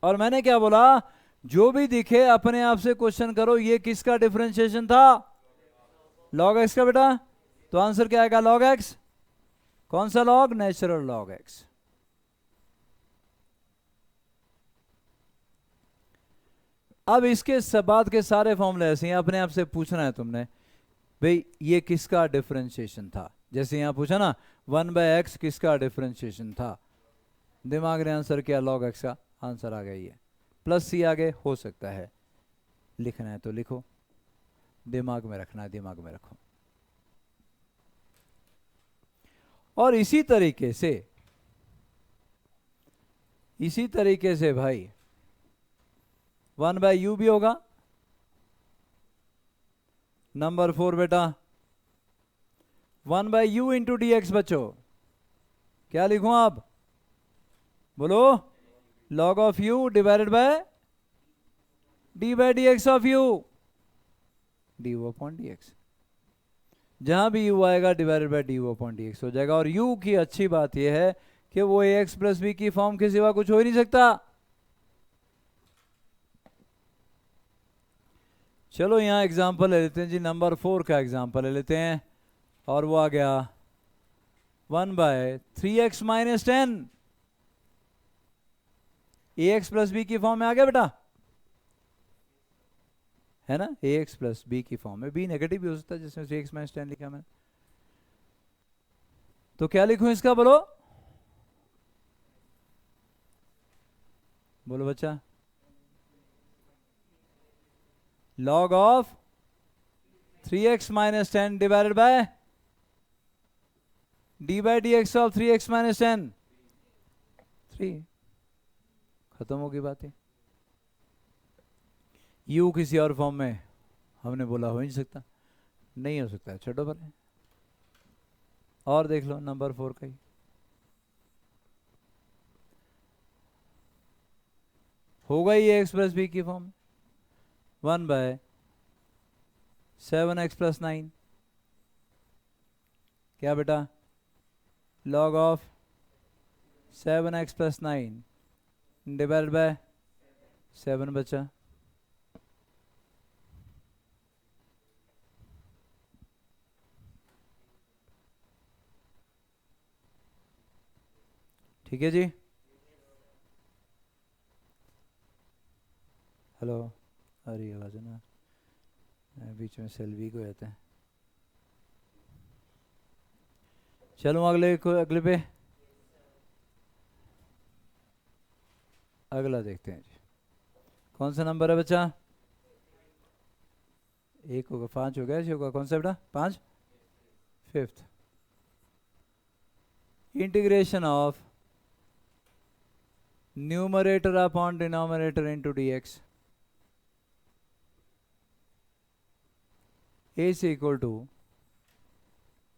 और मैंने क्या बोला? जो भी दिखे अपने आप से क्वेश्चन करो, ये किसका डिफरेंशिएशन था? log x का बेटा। तो आंसर क्या आएगा? log x। कौन सा log? Natural log x। अब इसके बाद के सारे फॉर्मूले ऐसे हैं, अपने आप से पूछना है तुमने भाई ये किसका डिफरेंशिएशन था। जैसे यहां पूछा ना 1/x किसका डिफरेंशिएशन था, दिमाग ने आंसर किया log x का, आंसर आ गया ये। प्लस सी आगे हो सकता है, लिखना है तो लिखो, दिमाग में रखना है दिमाग में रखो। और इसी तरीके से भाई 1/u भी होगा। नंबर 4 बेटा 1/u इंटू डी एक्स। बच्चों क्या लिखूं आप, बोलो, log of u divided by d by D x of u, dy upon D X. जहां भी u आएगा divided by dy upon D X हो जाएगा। और u की अच्छी बात यह है कि वो ax प्लस b की फॉर्म के सिवा कुछ हो ही नहीं सकता। चलो यहां एग्जांपल ले लेते हैं जी, नंबर 4 का एग्जांपल ले लेते हैं, और वो आ गया 1/3x minus 10। ax plus b की फॉर्म में आ गया बेटा, है ना, ax प्लस b की फॉर्म में। b नेगेटिव भी हो सकता है, जिसमें से x माइनस 10 लिखा मैंने। तो क्या लिखूं इसका, बोलो बोलो बच्चा, log of 3x minus 10 divided by d by D x of 3x minus 10। 3 खत्म होगी बातें। u किसी और फॉर्म में हमने बोला हो ही नहीं सकता, नहीं हो सकता, छोड़ो पर। और देख लो नंबर 4 का ही, होगा ही x प्लस बी की फॉर्म 1/7x प्लस 9। क्या बेटा, log of 7x plus 9 divided by 7 बचा। ठीक है जी, हेलो, अरे आवाज है ना, बीच में सेल्वी को जाते हैं। चलो अगले पे, अगला देखते हैं जी। कौन सा नंबर है बच्चा, 1 होगा, 5 हो गया, होगा कौन सा बेटा, 5, 5th। Integration of numerator upon denominator into D X is equal to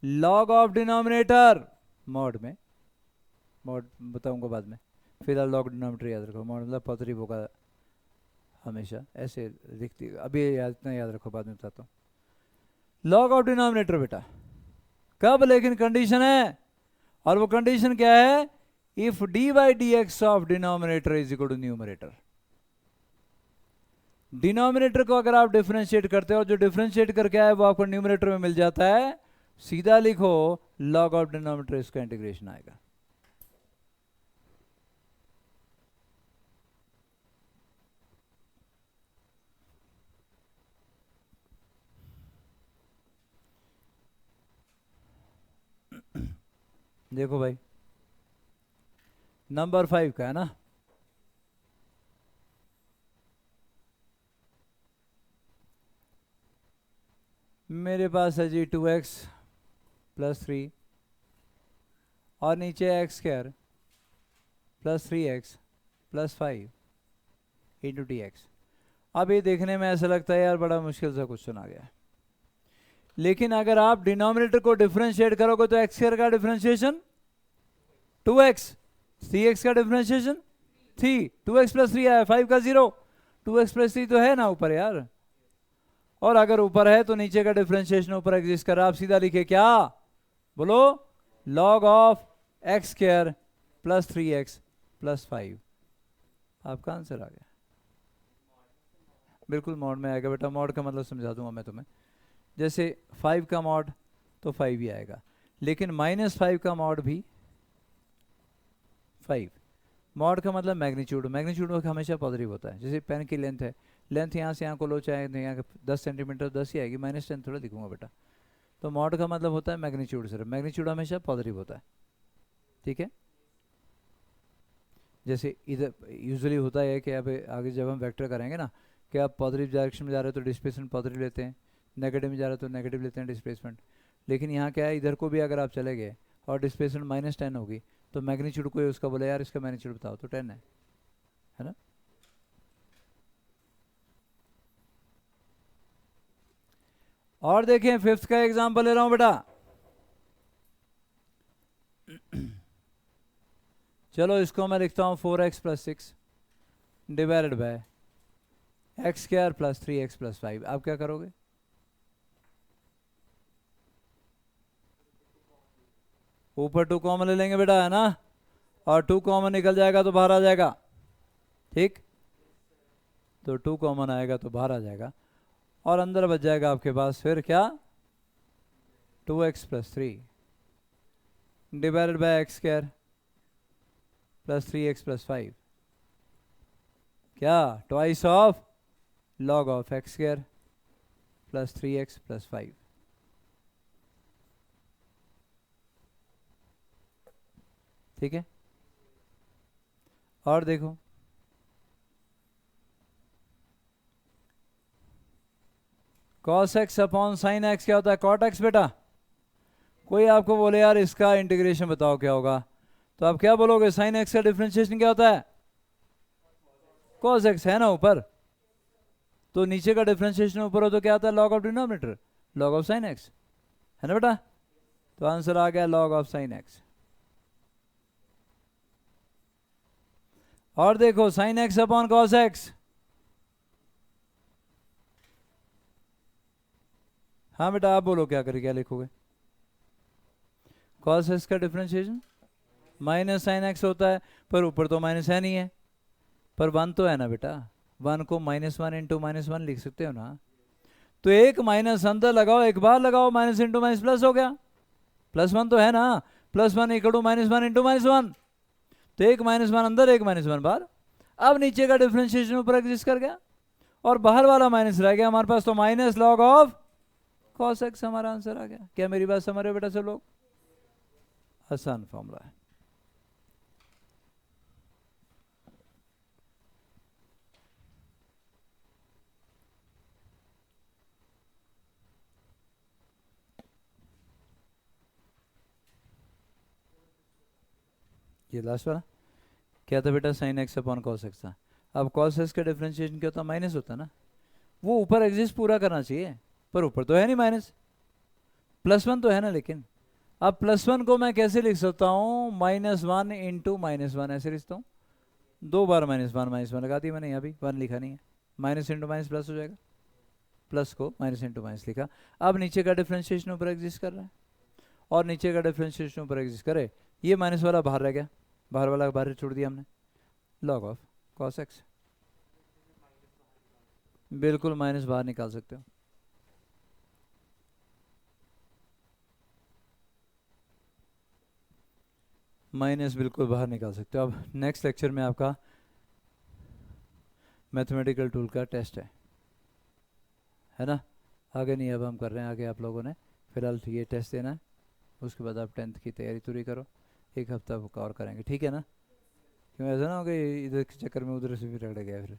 log of denominator, mod में, मॉड बताऊंगा बाद में, फिलहाल लॉग डिनोमिनेटर याद रखो। मॉड मतलब पथरी होगा हमेशा ऐसे दिखती, अभी याद इतना याद रखो, बाद में बताता हूँ। लॉग ऑफ डिनोमिनेटर बेटा कब, लेकिन कंडीशन है, और वो कंडीशन क्या है, if D by D x of denominator is equal to numerator. Denominator को अगर आप डिफरेंशिएट करते हो, जो डिफरेंशिएट करके आए वो आपको न्यूमरेटर में मिल जाता है, सीधा लिखो लॉग ऑफ डिनोमिनेटर, इसका इंटीग्रेशन आएगा। देखो भाई नंबर 5 का है ना, मेरे पास है जी 2x प्लस 3 और नीचे x square plus 3x plus 5 into D x. अब ये देखने में ऐसा लगता है यार बड़ा मुश्किल सा क्वेश्चन आ गया है, लेकिन अगर आप डिनोमिनेटर को डिफरेंशिएट करोगे तो एक्स स्क्वायर का डिफरेंशिएशन 2x, 3x का डिफरेंशिएशन 3, 2x प्लस 3 आया, 5 का 0, 2x प्लस 3 तो है ना ऊपर यार, और अगर ऊपर है तो नीचे का डिफरेंशिएशन ऊपर एग्जिस्ट कर रहा। आप सीधा लिखे क्या, बोलो, log of x square plus 3x plus 5। आपका आंसर आ गया, बिल्कुल मॉड में आएगा बेटा। मॉड का मतलब समझा दूंगा मैं तुम्हें, जैसे 5 का मॉड तो 5 ही आएगा, लेकिन -5 का मॉड भी 5। मॉड का मतलब मैग्नीट्यूड, मैग्नीट्यूड हमेशा पॉजिटिव होता है। जैसे पेन की लेंथ है, लेंथ यहाँ से यहाँ को लो, चाहे यहाँ 10 सेंटीमीटर 10 ही आएगी, -10 थोड़ा दिखूंगा बेटा। तो मॉड का मतलब होता है मैग्नीट्यूड, सिर्फ मैग्नीट्यूड हमेशा पॉजिटिव होता है, ठीक है। जैसे इधर यूजुअली होता है कि अब आगे जब हम वेक्टर करेंगे ना, कि आप पॉजिटिव डायरेक्शन में जा रहे हो तो डिस्प्लेसमेंट पॉजिटिव लेते हैं, नेगेटिव में जा रहे हो तो नेगेटिव लेते हैं डिस्प्लेसमेंट। लेकिन यहाँ क्या है, इधर को भी अगर आप चले गए और डिस्प्लेसमेंट -10 होगी, तो मैग्नीट्यूड कोई उसका बोले यार इसका मैग्नीट्यूड बताओ, तो 10 है ना। और देखें फिफ्थ का एग्जांपल ले रहा हूं बेटा। चलो इसको मैं लिखता हूं 4x + 6 divided by x² + 3x + 5। आप क्या करोगे? ऊपर 2 कॉमन ले लेंगे बेटा, है ना, और 2 कॉमन निकल जाएगा तो बाहर आ जाएगा, ठीक। तो 2 कॉमन आएगा तो बाहर आ जाएगा, और अंदर बच जाएगा आपके पास फिर क्या, 2x + 3 divided by x² + 3x + 5। क्या? Twice of log of x² + 3x + 5। ठीक है। और देखो cos x upon sin x क्या होता है? cot x बेटा। कोई आपको बोले यार इसका इंटीग्रेशन बताओ क्या होगा, तो आप क्या बोलोगे? sin x का डिफरेंशिएशन क्या होता है? cos x है ना ऊपर, तो नीचे का डिफरेंशिएशन ऊपर हो तो क्या आता है? log of denominator, log of sin x, है ना बेटा। तो आंसर आ गया log ऑफ sin x। और देखो sin x upon cos x, हाँ बेटा आप बोलो क्या करें, क्या लिखोगे? cos x का डिफरेंशिएशन -sin x होता है, पर ऊपर तो माइनस है नहीं है, पर 1 तो है ना बेटा, 1 को -1 × -1 लिख सकते हो ना। तो एक माइनस अंदर लगाओ, एक बार लगाओ, माइनस इंटू माइनस प्लस हो गया, +1 तो है ना, +1 = -1 × -1, तो एक -1 अंदर, एक -1 बाहर। अब नीचे का डिफरेंशिएशन ऊपर एग्जिस्ट कर गया, और बाहर वाला माइनस रह गया हमारे पास, तो minus log of cos x हमारा आंसर आ गया। क्या मेरी बात समझ रहे हो बेटा सब लोग? आसान फॉर्मूला है। ये लास्ट वाला क्या था बेटा? sin x upon cos x था। अब cos x का डिफरेंशिएशन क्या होता? माइनस होता ना, वो ऊपर एग्जिस्ट पूरा करना चाहिए, पर ऊपर तो है नहीं माइनस, +1 तो है ना। लेकिन अब +1 को मैं कैसे लिख सकता हूँ? -1 × -1 ऐसे लिखता हूँ, 2 बार -1 लगा दिया मैंने, यहाँ भी 1 लिखा नहीं है, माइनस इंटू माइनस प्लस हो जाएगा, प्लस को माइनस इंटू माइनस लिखा। अब नीचे का डिफरेंशिएशन ऊपर एग्जिस्ट कर रहा है, और नीचे का डिफरेंशिएशन ऊपर एग्जिस्ट करे, ये माइनस वाला बाहर रह गया, बाहर वाला बाहर छोड़ दिया हमने, log ऑफ cos x। बिल्कुल माइनस बाहर निकाल सकते हो। माइनस बिल्कुल बाहर निकाल सकते हो। अब नेक्स्ट लेक्चर में आपका मैथमेटिकल टूल का टेस्ट है ना। आगे नहीं अब हम कर रहे हैं, आगे आप लोगों ने फिलहाल ये टेस्ट देना है, उसके बाद आप 10th की तैयारी पूरी करो, एक हफ्ता और करेंगे, ठीक है ना। क्यों ऐसा ना हो गया इधर के चक्कर में उधर से भी रगड़ गया फिर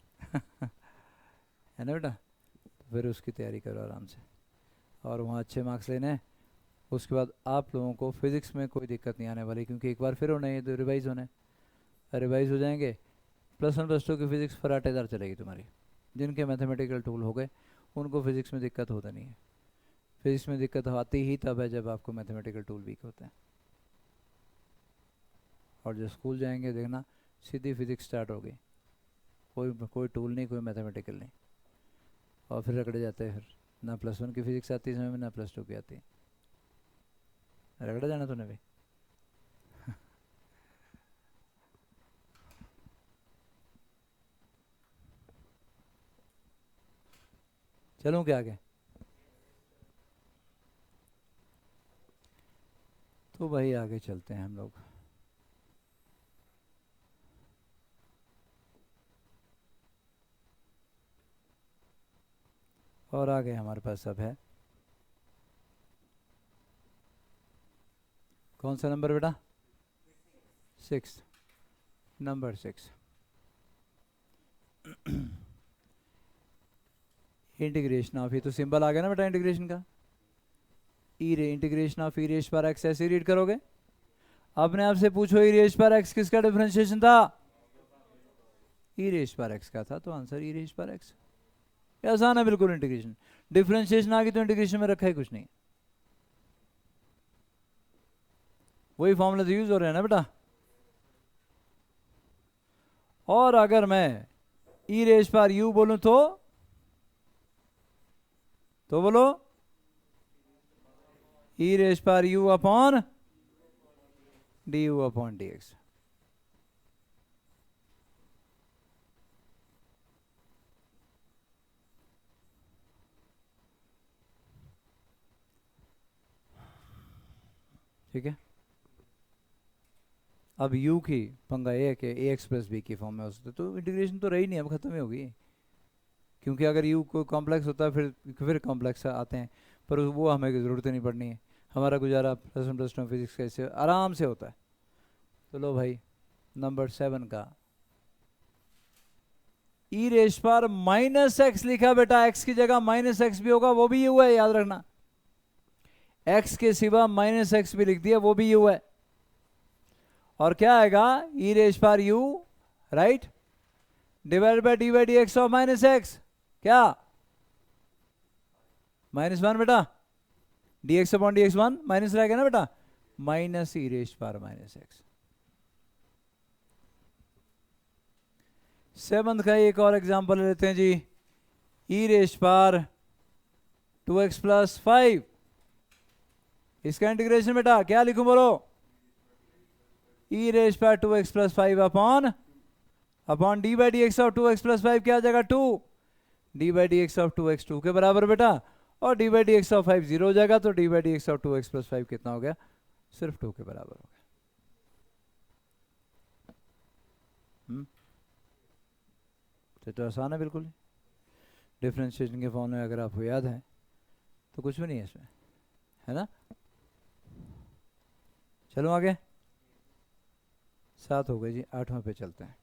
है ना बेटा। तो फिर उसकी तैयारी करो आराम से, और वहाँ अच्छे मार्क्स लेने हैं। उसके बाद आप लोगों को फिज़िक्स में कोई दिक्कत नहीं आने वाली, क्योंकि एक बार फिर होना है तो रिवाइज़ होना है, रिवाइज़ हो जाएंगे। +1 +2 की फ़िज़िक्स फराटेदार चलेगी तुम्हारी। जिनके मैथमेटिकल टूल हो गए उनको फ़िज़िक्स में दिक्कत होता नहीं है। फिज़िक्स में दिक्कत आती ही तब है जब आपको मैथमेटिकल टूल वीक होते हैं, और जब स्कूल जाएंगे देखना सीधी फिज़िक्स स्टार्ट हो गई, कोई टूल नहीं, कोई मैथमेटिकल नहीं, और फिर रगड़े जाते हैं। फिर ना +1 की फ़िज़िक्स आती है समय में, ना +2 की आती है, रगड़ा जाना तूने भी चलूँ क्या आगे? तो भाई आगे चलते हैं हम लोग। और आगे हमारे पास अब है कौन सा नंबर बेटा? 6, नंबर 6 इंटीग्रेशन ऑफ, ये तो सिंबल आ गया ना बेटा इंटीग्रेशन का, इंटीग्रेशन ऑफ e रेज़ पर x ऐसे रीड करोगे, अपने आप से पूछो ई रेज पर एक्स किसका डिफरेंशिएशन था? ई रेज पर एक्स का था, तो आंसर ई रेज पर एक्स। आसान है बिल्कुल इंटीग्रेशन। डिफरेंशिएशन आ गई तो इंटीग्रेशन में रखा ही कुछ नहीं, वही फॉर्मूला तो यूज हो रहे हैं ना बेटा। और अगर मैं ई रेज पर यू बोलूं तो बोलो ई रेज पर you upon D u upon D x. ठीक है। अब u की पंगा ये कि ए एक्स प्लस बी की फॉर्म में हो सकता है, तो इंटीग्रेशन तो रही नहीं, अब खत्म ही होगी। क्योंकि अगर u को कॉम्प्लेक्स होता है फिर कॉम्प्लेक्स आते हैं, पर वो हमें ज़रूरत नहीं पड़नी है। हमारा गुजारा +1 +2 फिजिक्स का इससे आराम से होता है। तो लो भाई नंबर 7 का ई रेज पर -x लिखा बेटा, x की जगह -x भी होगा, वो भी u है, याद रखना। x के सिवा -x भी लिख दिया, वो भी u है। और क्या आएगा ई रेज पर u right divide by D by D x of -x, क्या -1 बेटा, D x upon D x 1 minus रहेगा ना बेटा, माइनस ई रेज पर -x। 7th का एक और एग्जांपल लेते हैं जी। ई रेज पर 2x + 5, इसका इंटीग्रेशन बेटा क्या लिखूं बोलो? ई रेज पर 2x + 5 upon D by D x of 2x + 5 क्या आ जाएगा 2, D by D x of 2x 2 के बराबर बेटा, और D by D x of 5 0 हो जाएगा, तो d by D x of 2x + 5 कितना हो गया? सिर्फ 2 के बराबर हो गया। तो आसान है बिल्कुल। डिफरेंशिएशन के फॉर्मूले अगर आपको याद है तो कुछ भी नहीं है इसमें, है ना। चलो आगे, 7 हो गई जी, 8वां पे चलते हैं।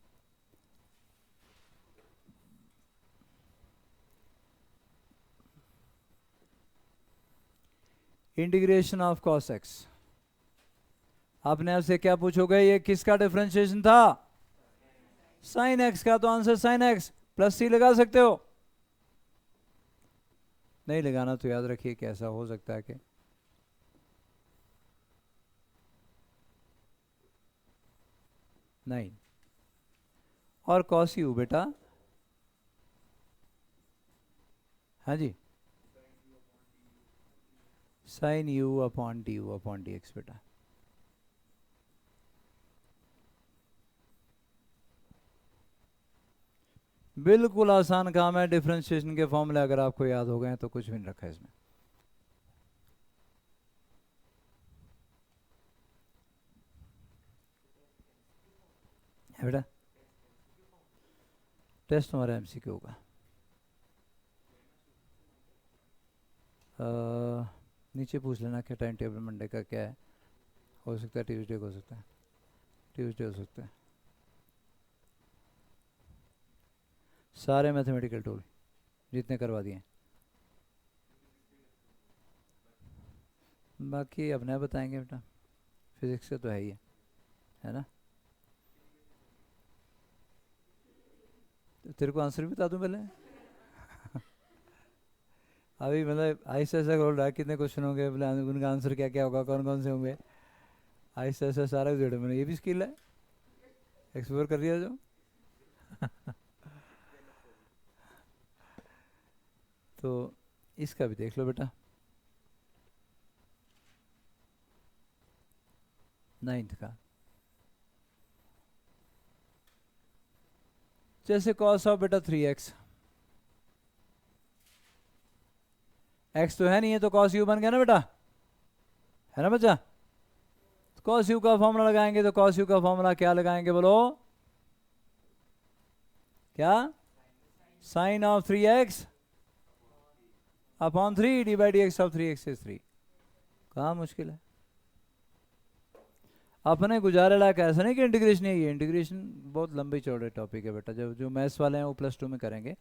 Integration of cos x। आपने आपसे क्या पूछोगे, ये किसका डिफरेंशिएशन था? sin x का, तो आंसर sin x प्लस सी लगा सकते हो। नहीं लगाना तो याद रखिए कैसा हो सकता है कि 9 और cos u बेटा, हाँ जी, sin u upon D u upon D x बेटा। बिल्कुल आसान काम है। डिफरेंशिएशन के फॉर्मूले अगर आपको याद हो गए तो कुछ भी नहीं रखा है इसमें। है बेटा, टेस्ट हमारा एमसीक्यू होगा। नीचे पूछ लेना क्या टाइम टेबल मंडे का क्या है, हो सकता है ट्यूसडे को, हो सकता है ट्यूसडे हो सकता है। सारे मैथमेटिकल टूल जितने करवा दिए, बाकी अब नया बताएंगे बेटा, फिजिक्स का तो है ही है ना। तो तेरे को आंसर भी बता दूं पहले अभी मतलब आहिस्ता आहिस्ता बोल रहा है कितने क्वेश्चन होंगे, बोले उनका आंसर क्या क्या होगा, कौन कौन से होंगे, आहिस्ता आहिस्ता सारा जोड़े। मैंने ये भी स्किल है, एक्सप्लोर कर दिया जो तो इसका भी देख लो बेटा, 9th का। जैसे cos ऑफ बेटा 3x, x तो है नहीं है, तो cos u बन गया ना बेटा, है ना बच्चा। तो cos u का फॉर्मूला लगाएंगे, तो cos u का फॉर्मूला क्या लगाएंगे बोलो, क्या? sin of 3x upon 3 D by D x of 3x is 3। कहाँ मुश्किल है, अपने गुजारे लायक ऐसा नहीं कि इंटीग्रेशन है। ये इंटीग्रेशन बहुत लंबी चौड़े टॉपिक है बेटा, जब जो मैथ्स वाले हैं वो +2 में करेंगे,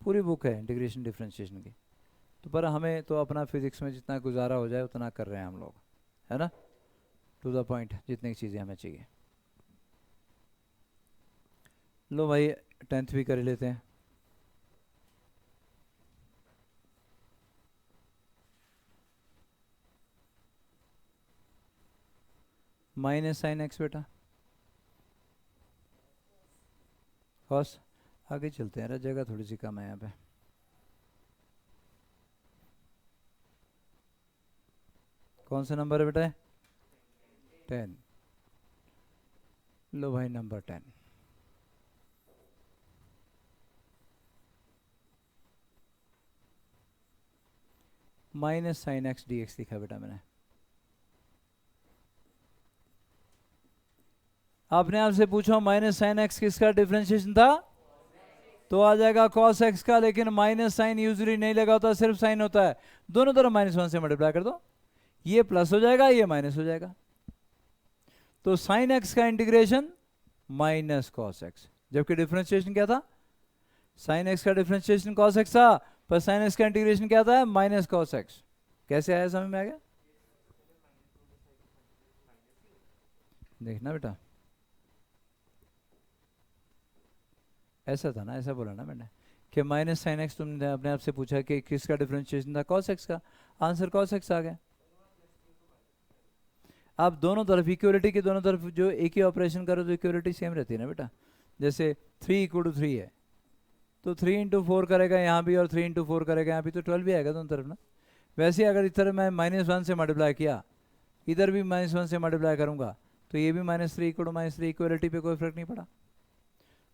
पूरी बुक है इंटीग्रेशन डिफरेंशिएशन की। तो पर हमें तो अपना फिजिक्स में जितना गुजारा हो जाए उतना कर रहे हैं हम लोग, है ना। टू द पॉइंट, जितनी चीज़ें हमें चाहिए। लो भाई 10th भी कर लेते हैं। माइनस साइन एक्स बेटा, कॉस। आगे चलते हैं, जगह थोड़ी सी कम है यहाँ पे। कौन सा नंबर है बेटा? 10। लो भाई number 10। Minus sine x D X लिखा बेटा मैंने। आपने आपसे पूछा माइनस साइन एक्स किसका डिफरेंशिएशन था, तो आ जाएगा कॉस एक्स का, लेकिन माइनस साइन यूजली नहीं लगा होता, सिर्फ साइन होता है। दोनों तरफ -1 से मल्टीप्लाई कर दो, ये प्लस हो जाएगा, ये माइनस हो जाएगा। तो साइन एक्स का इंटीग्रेशन माइनस कॉस एक्स, जबकि डिफरेंशिएशन क्या था? साइन एक्स का डिफरेंशिएशन कॉस एक्स था, पर साइन एक्स का इंटीग्रेशन क्या था? Minus cos x. कैसे आया, समझ में आ गया? देखना बेटा, ऐसा था ना, ऐसा बोला ना मैंने कि माइनस साइन एक्स, तुमने अपने आप से पूछा कि किसका डिफरेंशिएशन था? कॉस एक्स का। आंसर कॉस एक्स आ गया। आप दोनों तरफ इक्वलिटी के दोनों तरफ जो एक ही ऑपरेशन करो तो इक्वलिटी सेम रहती है ना बेटा। जैसे 3 = 3 है, तो 3 × 4 करेगा यहाँ भी, और 3 × 4 करेगा यहाँ भी, तो 12 भी आएगा दोनों तरफ ना। वैसे अगर इधर मैं -1 से मल्टीप्लाई किया, इधर भी -1 से मल्टीप्लाई करूँगा, तो ये भी -3 = -3, इक्वलिटी पे कोई फर्क नहीं पड़ा।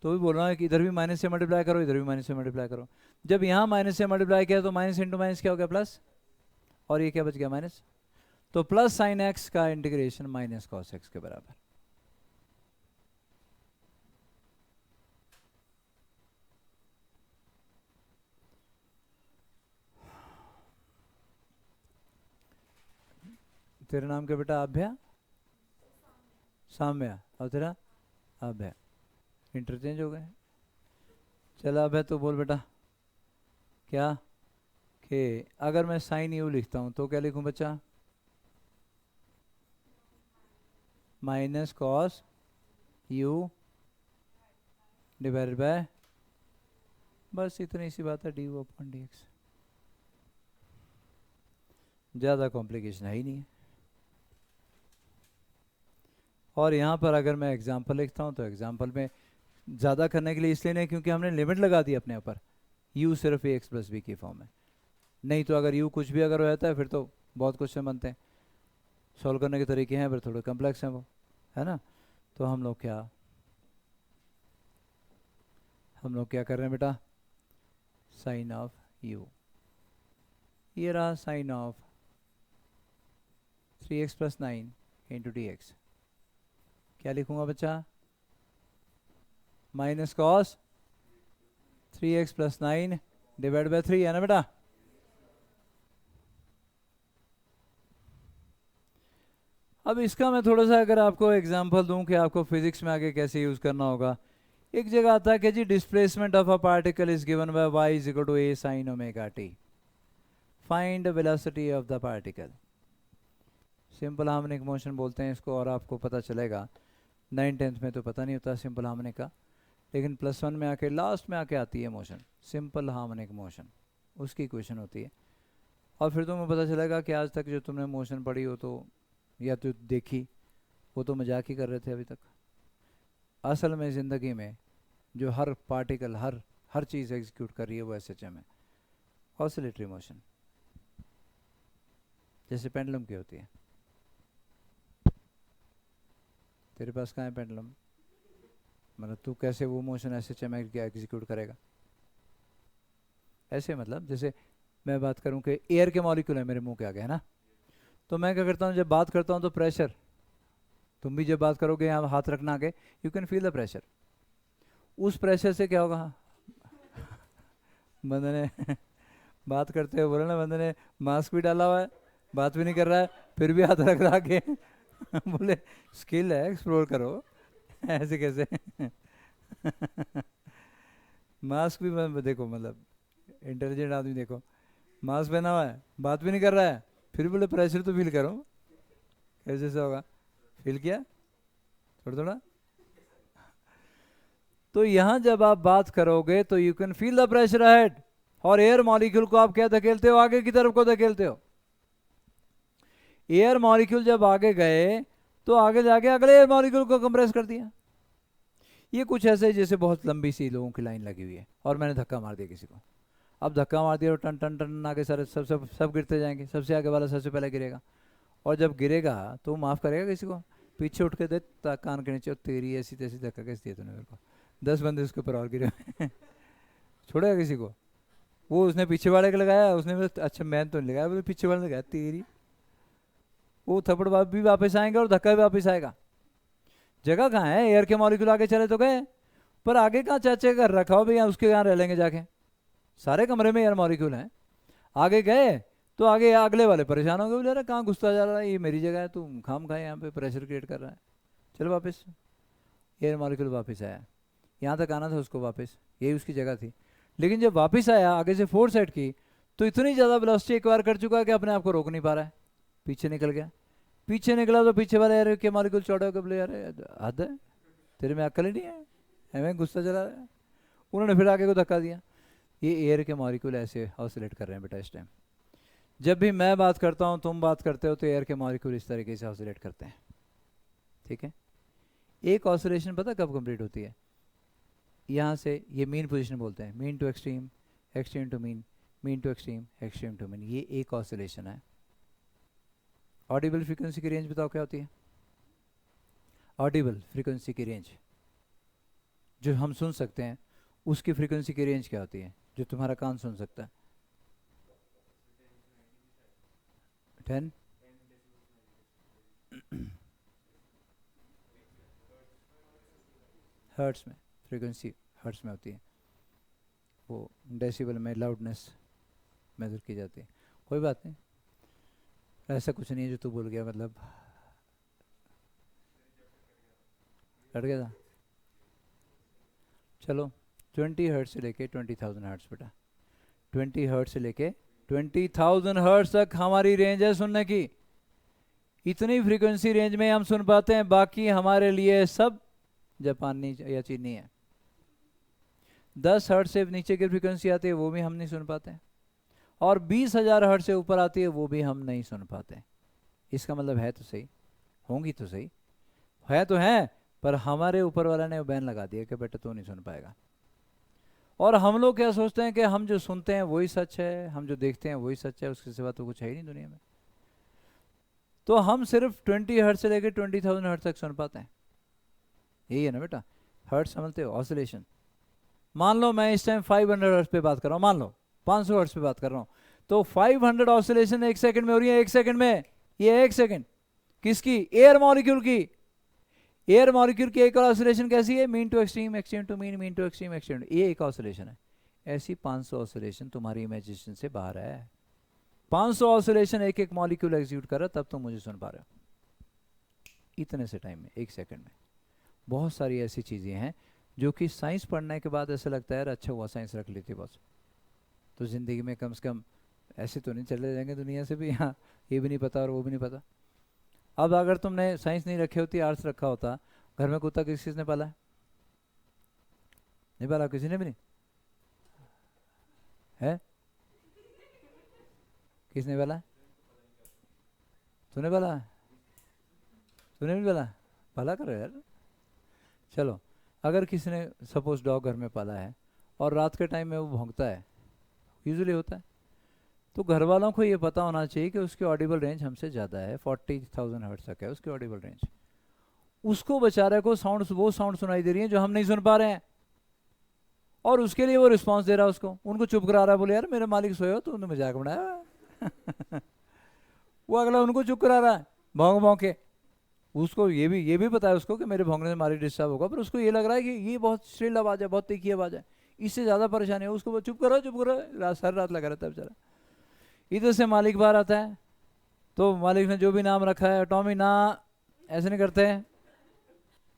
तो भी बोल रहा है कि इधर भी माइनस से मल्टीप्लाई करो, इधर भी माइनस से मल्टीप्लाई करो। जब यहाँ माइनस से मल्टीप्लाई किया तो माइनस इंटू माइनस क्या हो गया? प्लस, और ये क्या बच गया? माइनस। तो प्लस साइन एक्स का इंटीग्रेशन माइनस कॉस एक्स के बराबर। तेरा नाम क्या बेटा? अभ्या, साम्या, और तेरा? अभ्या। इंटरचेंज हो गए। चलो अभ्या तो बोल बेटा, क्या कि अगर मैं साइन यू लिखता हूँ तो क्या लिखूँ बच्चा? Minus cos u divided by, बस इतनी सी बात है, dy/dx। ज़्यादा कॉम्प्लिकेशन है ही नहीं है। और यहाँ पर अगर मैं एग्जाम्पल लिखता हूँ तो एग्जाम्पल में ज़्यादा करने के लिए इसलिए नहीं क्योंकि हमने लिमिट लगा दी अपने ऊपर, u सिर्फ ax + b की फॉर्म है। नहीं तो अगर u कुछ भी अगर हो जाता है फिर तो बहुत क्वेश्चन बनते हैं, सॉल्व करने के तरीके हैं पर थोड़े कम्प्लेक्स हैं वो, है ना। तो हम लोग क्या कर रहे हैं बेटा? साइन ऑफ u, ये रहा साइन ऑफ 3x + 9 × dx। क्या लिखूंगा बच्चा? Minus cos 3x + 9 divide by 3, है ना बेटा। अब इसका मैं थोड़ा सा अगर आपको एग्जांपल दूं कि आपको फिजिक्स में आगे कैसे यूज़ करना होगा। एक जगह आता है कि जी displacement of a particle is given by y = a sin ωt, find velocity of the particle. Simple harmonic motion बोलते हैं इसको, और आपको पता चलेगा 9th-10th में तो पता नहीं होता सिंपल हार्मोनिक का, लेकिन +1 में आके लास्ट में आके आती है मोशन, सिंपल हार्मोनिक मोशन, उसकी इक्वेशन होती है। और फिर तुम्हें पता चलेगा कि आज तक जो तुमने मोशन पढ़ी हो तो या तो देखी, वो तो मजाक ही कर रहे थे अभी तक। असल में ज़िंदगी में जो हर पार्टिकल हर चीज़ एग्जीक्यूट कर रही है वो SHM है, ऑसिलेटरी मोशन, जैसे पेंडुलम की होती है। तेरे पास कहाँ है पेंडुलम? मतलब तू कैसे वो मोशन SHM एग्जीक्यूट करेगा? ऐसे मतलब जैसे मैं बात करूं कि एयर के मॉलिक्यूल है मेरे मुंह के आगे, है ना, तो मैं क्या करता हूं जब बात करता हूं तो प्रेशर, तुम भी जब बात करोगे यहाँ हाथ रखना आगे, you can feel the pressure. उस प्रेशर से क्या होगा? बंदे ने बात करते हुए बोला ना, बंदे ने मास्क भी डाला हुआ है, बात भी नहीं कर रहा है, फिर भी हाथ रख रहा के बोले स्किल है, एक्सप्लोर करो। ऐसे कैसे? मास्क भी देखो, मतलब इंटेलिजेंट आदमी देखो, मास्क पहना हुआ है, बात भी नहीं कर रहा है, फिर बोले प्रेशर तो फील करो, कैसे से होगा? फील किया थोड़ा थोड़ा? तो यहां जब आप बात करोगे तो you can feel the pressure ahead, और एयर मॉलिक्यूल को आप क्या धकेलते हो, आगे की तरफ को धकेलते हो। एयर मॉलिक्यूल जब आगे गए तो आगे जाके अगले एयर मॉलिक्यूल को कंप्रेस कर दिया। ये कुछ ऐसे जैसे बहुत लंबी सी लोगों की लाइन लगी हुई है और मैंने धक्का मार दिया किसी को। अब धक्का मार दिया तो टन टन टन आगे सारे सब सब सब गिरते जाएंगे, सबसे आगे वाला सबसे पहले गिरेगा। और जब गिरेगा तो माफ़ करेगा किसी को? पीछे उठ के दे कान के नीचे, तेरी ऐसी तैसी धक्का कैसे दिया तूने मेरे को, 10 बंदे उसके ऊपर और गिरे छोड़ेगा किसी को? वो उसने पीछे वाले को लगाया, उसने अच्छा मैंने तो नहीं लगाया, वो पीछे वाले ने लगाया तेरी। वो थप्पड़ भी वापस आएंगे और धक्का भी वापस आएगा। जगह कहाँ है? एयर के मॉलिक्यूल आगे चले तो गए, पर आगे कहाँ चाचे का घर रखा हो भैया, उसके यहाँ रह लेंगे जाके। सारे कमरे में एयर मॉलिक्यूल हैं, आगे गए तो आगे अगले वाले परेशान हो गए, बोले अरे कहाँ घुसता जा रहा है, ये मेरी जगह है, तू खाम खाए यहाँ पे प्रेशर क्रिएट कर रहा है। चलो वापस, एयर मॉलिक्यूल वापस आया, यहाँ तक आना था उसको वापस, यही उसकी जगह थी। लेकिन जब वापस आया आगे से फोर्स सेट की तो इतनी ज़्यादा वेलोसिटी एक्वायर कर चुका है कि अपने आप को रोक नहीं पा रहा है, पीछे निकल गया। पीछे निकला तो पीछे वाले एयर के मॉलिक्यूल चौड़े होकर बोले अरे हद है, तेरे में अक्ल ही नहीं है, हमें गुस्सा चला रहा है। उन्होंने फिर आगे को धक्का दिया। ये एयर के मॉलिक्यूल ऐसे ऑसिलेट कर रहे हैं बेटा इस टाइम। जब भी मैं बात करता हूँ, तुम बात करते हो, तो एयर के मॉलिक्यूल इस तरीके से ऑसिलेट करते हैं, ठीक है। एक ऑसिलेशन पता कब कंप्लीट होती है? यहाँ से ये मीन पोजीशन बोलते हैं, mean to extreme, extreme to mean, mean to extreme, extreme to mean, ये एक ऑसिलेशन है। ऑडिबल फ्रीक्वेंसी की रेंज बताओ क्या होती है? ऑडिबल फ्रीक्वेंसी की रेंज जो हम सुन सकते हैं, उसकी फ्रीक्वेंसी की रेंज क्या होती है जो तुम्हारा कान सुन सकता है? 10 हर्ट्स में, फ्रीक्वेंसी हर्ट्स में होती है, वो डेसिबल में लाउडनेस मेजर की जाती है। कोई बात नहीं, ऐसा कुछ नहीं है जो तू बोल गया मतलब लड़ गया था। चलो 20 हर्ट्स से लेके 20,000 हर्ट्स बेटा, 20 हर्ट्स से लेके 20,000 हर्ट्स तक हमारी रेंज है सुनने की। इतनी फ्रीक्वेंसी रेंज में हम सुन पाते हैं, बाकी हमारे लिए सब जापानी या चीनी है। 10 हर्ट्ज से नीचे की फ्रीक्वेंसी आती है वो भी हम नहीं सुन पाते, और 20,000 हर्ट्ज से ऊपर आती है वो भी हम नहीं सुन पाते। इसका मतलब है तो सही, होंगी तो सही, है तो है, पर हमारे ऊपर वाला ने बैन लगा दिया कि बेटा तू नहीं सुन पाएगा। और हम लोग क्या सोचते हैं कि हम जो सुनते हैं वही सच है, हम जो देखते हैं वही सच है, उसके सिवा तो कुछ है ही नहीं दुनिया में। तो हम सिर्फ 20 हर्ट्ज से लेकर 20,000 हर्ट्ज तक सुन पाते हैं। यही है ना बेटा, हर्ट्ज समझते हो, ऑसिलेशन। मान लो मैं इस टाइम 500 हर्ट्ज पे बात कर रहा हूँ, मान लो 500 हर्ट्ज पे बात कर रहा हूँ, तो 500 ऑसिलेशन एक सेकंड में हो रही है, एक सेकंड में, ये एक सेकंड किसकी? एयर मॉलिक्यूल की। एयर मॉलिक्यूल की एक ऑसिलेशन कैसी है? Mean to extreme, extreme to mean, mean to extreme, extreme, ये एक ऑसिलेशन है। ऐसी 500 ऑसिलेशन तुम्हारी इमेजिनेशन से बाहर है। 500 ऑसिलेशन एक एक मॉलिक्यूल एग्जीक्यूट कर रहा, तब तुम मुझे सुन पा रहे हो इतने से टाइम में, एक सेकंड में। बहुत सारी ऐसी चीज़ें हैं जो कि साइंस पढ़ने के बाद ऐसा लगता है यार अच्छा हुआ साइंस रख लेती बस, तो ज़िंदगी में कम से कम ऐसे तो नहीं चले जाएंगे दुनिया से भी, हाँ ये भी नहीं पता और वो भी नहीं पता। अब अगर तुमने साइंस नहीं रखी होती, आर्ट्स रखा होता, घर में कुत्ता किसने पाला है? नहीं पाला, किसी ने भी नहीं है। किसने पाला? तूने पाला? तूने भी पाला? पाला करो यार। चलो, अगर किसी ने सपोज डॉग घर में पाला है और रात के टाइम में वो भौंकता है, यूजुअली होता है, तो घर वालों को ये पता होना चाहिए कि उसकी ऑडिबल रेंज हमसे ज़्यादा है, 40,000 हर्ट्ज तक है उसकी ऑडिबल रेंज। उसको बेचारे को वो साउंड सुनाई दे रही है जो हम नहीं सुन पा रहे हैं, और उसके लिए वो रिस्पांस दे रहा है उसको, उनको चुप करा रहा है, बोले यार मेरे मालिक सोए हो तो उन्होंने मजाक बनाया वो अगला उनको चुप करा रहा है भौंक भौंक के। उसको ये भी पता है उसको कि मेरे भौंकने से मालिक डिस्टर्ब होगा, पर उसको ये लग रहा है कि ये बहुत श्रील आवाज़ है, बहुत तीखी आवाज़ है, इससे ज़्यादा परेशानी है उसको, चुप करो, सारी रात लगा रहता है बेचारा। इधर से मालिक बाहर आता है, तो मालिक ने जो भी नाम रखा है, टॉमी ना, ऐसे नहीं करते हैं,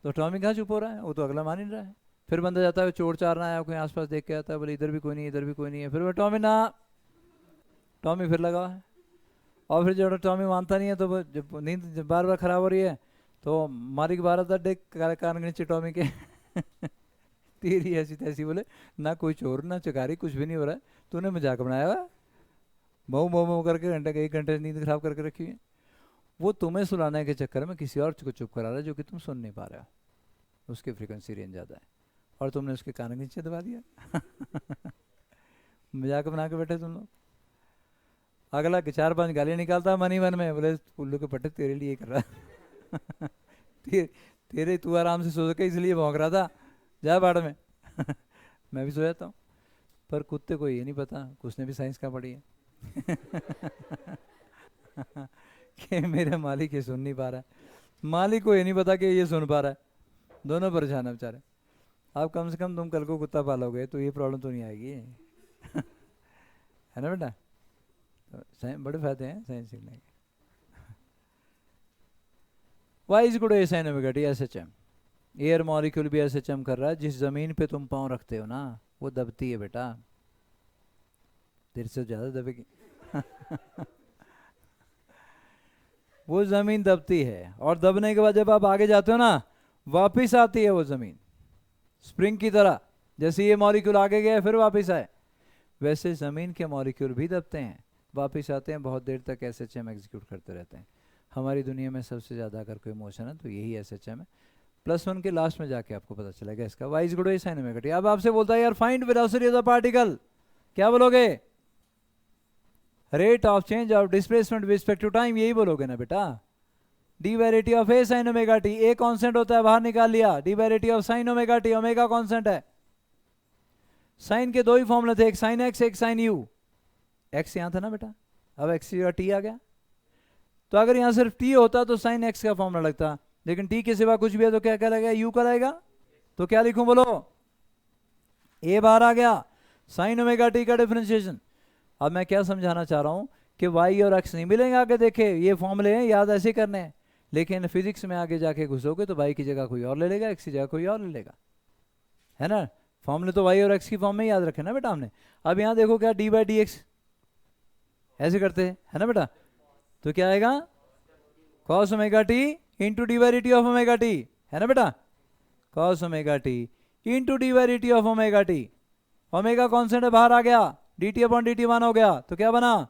तो टॉमी कहाँ चुप हो रहा है, वो तो अगला मान ही नहीं रहा है। फिर बंदा जाता है चोर चारना आया, कोई आसपास देख के आता है, बोले इधर भी कोई नहीं, इधर भी कोई नहीं है, फिर वो टॉमी ना, टॉमी फिर लगा है। और फिर जो टॉमी मानता नहीं है, तो जब नींद बार बार खराब हो रही है तो मालिक 12 कानगनी टॉमी के तेरी ऐसी तैसी, बोले ना कोई चोर ना चकारी, कुछ भी नहीं हो रहा है, तूने मजाक बनाया हुआ, मऊ मऊ मऊ करके घंटे का 1 घंटे नींद खराब करके रखी है। वो तुम्हें सुलाने के चक्कर में किसी और को चुप करा रहा है जो कि तुम सुन नहीं पा रहे हो, उसकी फ्रीक्वेंसी रेंज ज़्यादा है, और तुमने उसके कान के नीचे दबा दिया। मजाक बना के बैठे तुम लोग। अगला के 4-5 गालियाँ निकालता है मन ही मन में, बोले उल्लू के पट्टे तेरे लिए कर रहा है। तेरे तू आराम से सो सके इसलिए भौंक रहा था, जा बाड़ में। मैं भी सो जाता हूँ, पर कुत्ते को ये नहीं पता, उसने भी साइंस का पढ़ी है। कि मेरे मालिक ये सुन नहीं पा रहा है, मालिक को ये नहीं पता कि ये सुन पा रहा है, दोनों परेशान है बेचारे। आप कम से कम तुम कल को कुत्ता पालोगे तो ये प्रॉब्लम तो नहीं आएगी। है ना बेटा? तो बड़े फायदे हैं साइंस सीखने के। Y is good a sine omega t SHM। Air molecule भी SHM कर रहा है। जिस जमीन पे तुम पाँव रखते हो ना वो दबती है बेटा, तेरे से ज़्यादा दबेगी। वो ज़मीन दबती है, और दबने के बाद जब आप आगे जाते हो ना वापिस आती है वो ज़मीन, स्प्रिंग की तरह। जैसे ये मॉलिक्यूल आगे गया फिर वापस आए, वैसे ज़मीन के मॉलिक्यूल भी दबते हैं, वापस आते हैं, बहुत देर तक SHM एग्जीक्यूट करते रहते हैं। हमारी दुनिया में सबसे ज़्यादा अगर कोई मोशन है तो यही SHM है। +1 के लास्ट में जाके आपको पता चलेगा इसका। Y is good a sine omega t. अब आपसे बोलता है यार find velocity of the particle, क्या बोलोगे? Rate of change of displacement with respect to time, यही बोलोगे ना बेटा। डी/dt of a sine omega t, a constant होता है, बाहर निकाल लिया। डी/dt of sine omega t, omega constant है। साइन के 2 ही फॉर्मूले थे, एक साइन एक्स एक साइन यू। एक्स यहां था ना बेटा, अब एक्स की जगह टी आ गया। तो अगर यहां सिर्फ टी होता तो साइन एक्स का फॉर्मूला लगता, लेकिन टी के सिवा कुछ भी है तो क्या क्या लगेगा? यू का लगेगा। तो क्या लिखूं बोलो? ए बाहर आ गया, साइन ओमेगा टी का डिफरेंशिएशन। अब मैं क्या समझाना चाह रहा हूं कि वाई और एक्स नहीं मिलेंगे आगे। देखे ये फॉर्मूले हैं, याद ऐसे करने हैं, लेकिन फिजिक्स में आगे जाके घुसोगे तो वाई की जगह कोई और ले लेगा, एक्स की जगह कोई और ले लेगा, है ना? फॉर्मूले तो वाई और एक्स की फॉर्म में याद रखे ना बेटा हमने। अब यहाँ देखो क्या डी/dx ऐसे करते हैं, है ना बेटा? तो क्या आएगा? cos ओमेगा टी इंटू डी/dt ऑफ ओमेगा टी, है ना बेटा? cos ओमेगा टी इंटू डी/dt of omega t. Omega constant है, बाहर आ गया, dt/dt 1 हो गया, तो क्या बना?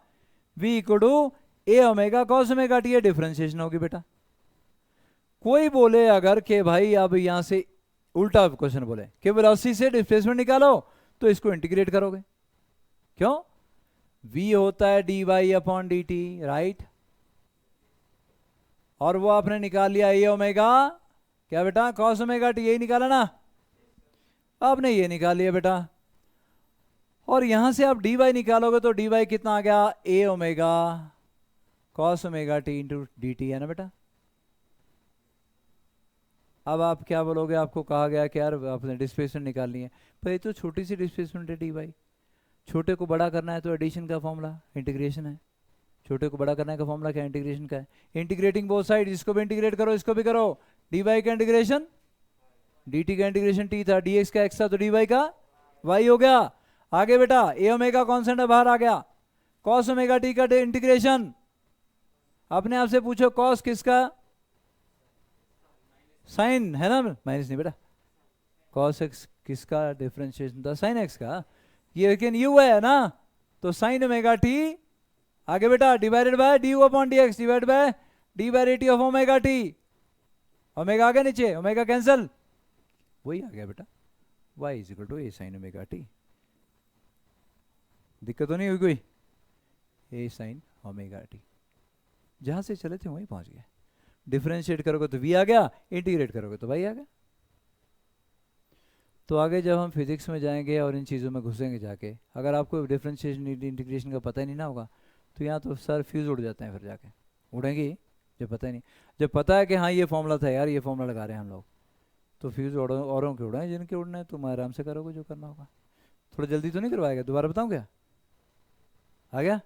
v equal to a omega cos omega t. ये डिफरेंशिएशन होगी बेटा। कोई बोले अगर के भाई अब यहां से उल्टा क्वेश्चन बोले कि वेलोसिटी से डिस्प्लेसमेंट निकालो, तो इसको इंटीग्रेट करोगे। क्यों? v होता है dy/dt, राइट? और वो आपने निकाल लिया ए ओमेगा क्या बेटा? cos ओमेगा टी, यही निकाला ना आपने, ये निकाल लिया बेटा। और यहां से आप dy निकालोगे तो dy कितना आ गया? A omega cos omega t into dt, है ना बेटा? अब आप क्या बोलोगे? आपको कहा गया कि यार आपने डिस्प्लेसमेंट निकालनी है, पर ये तो छोटी सी डिस्प्लेसमेंट है dy। छोटे को बड़ा करना है तो एडिशन का फॉर्मूला इंटीग्रेशन है। छोटे को बड़ा करने का फॉर्मूला क्या? इंटीग्रेशन का है। इंटीग्रेटिंग बोथ साइड, इसको भी इंटीग्रेट करो इसको भी करो। dy का इंटीग्रेशन dt का इंटीग्रेशन t था, dx का x था, तो dy का y हो गया। आगे बेटा ए ओमेगा कांस्टेंट है, बाहर आ गया। cos ओमेगा t का इंटीग्रेशन, अपने आप से पूछो cos किसका? साइन, है ना? माइनस नहीं बेटा, cos x किसका डिफरेंशिएशन था? साइन x का। ये लेकिन u है ना, तो साइन ओमेगा t आगे बेटा divided by du/dx divide by डी/dt ऑफ ओमेगा टी। ओमेगा आ गया नीचे, ओमेगा कैंसिल, वही आ गया बेटा y is equal to a sine omega t. दिक्कत तो नहीं हुई कोई? ए साइन ओमेगा टी, जहां से चले थे वहीं पहुंच गए। डिफरेंशिएट करोगे तो v आ गया, इंटीग्रेट करोगे तो y आ गया। तो आगे जब हम फिजिक्स में जाएंगे और इन चीज़ों में घुसेंगे जाके, अगर आपको डिफरेंशिएशन इंटीग्रेशन का पता ही नहीं ना होगा तो यहाँ तो सर फ्यूज़ उड़ जाते हैं, फिर जाके उड़ेंगे जब पता ही नहीं। जब पता है कि हाँ ये फॉर्मूला था यार, ये फॉर्मूला लगा रहे हैं हम लोग, तो फ्यूज़ औरों के उड़ाएं जिनके उड़ने, तुम आराम से करोगे जो करना होगा। थोड़ा जल्दी तो नहीं करवाएगा? दोबारा बताऊँ क्या? आ गया?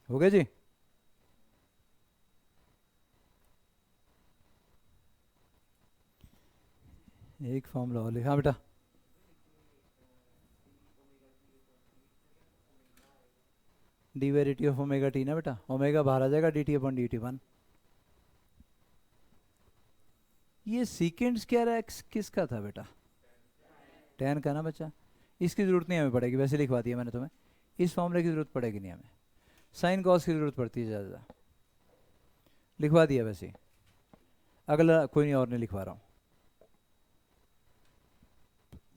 हो गया जी? एक फॉर्मूला और लिखा बेटा। डिवेरिटी ऑफ ओमेगा टी ना बेटा, ओमेगा बाहर आ जाएगा, D t upon d t one. ये सीकेंड्स क्या रहा, किसका था बेटा? tan का ना बच्चा। इसकी जरूरत नहीं हमें पड़ेगी, वैसे लिखवा दिया मैंने तुम्हें। इस फॉर्मूले की जरूरत पड़ेगी नहीं हमें, साइन कॉस की जरूरत पड़ती है ज़्यादा, लिखवा दिया वैसे। अगला कोई नहीं और नहीं लिखवा रहा हूँ।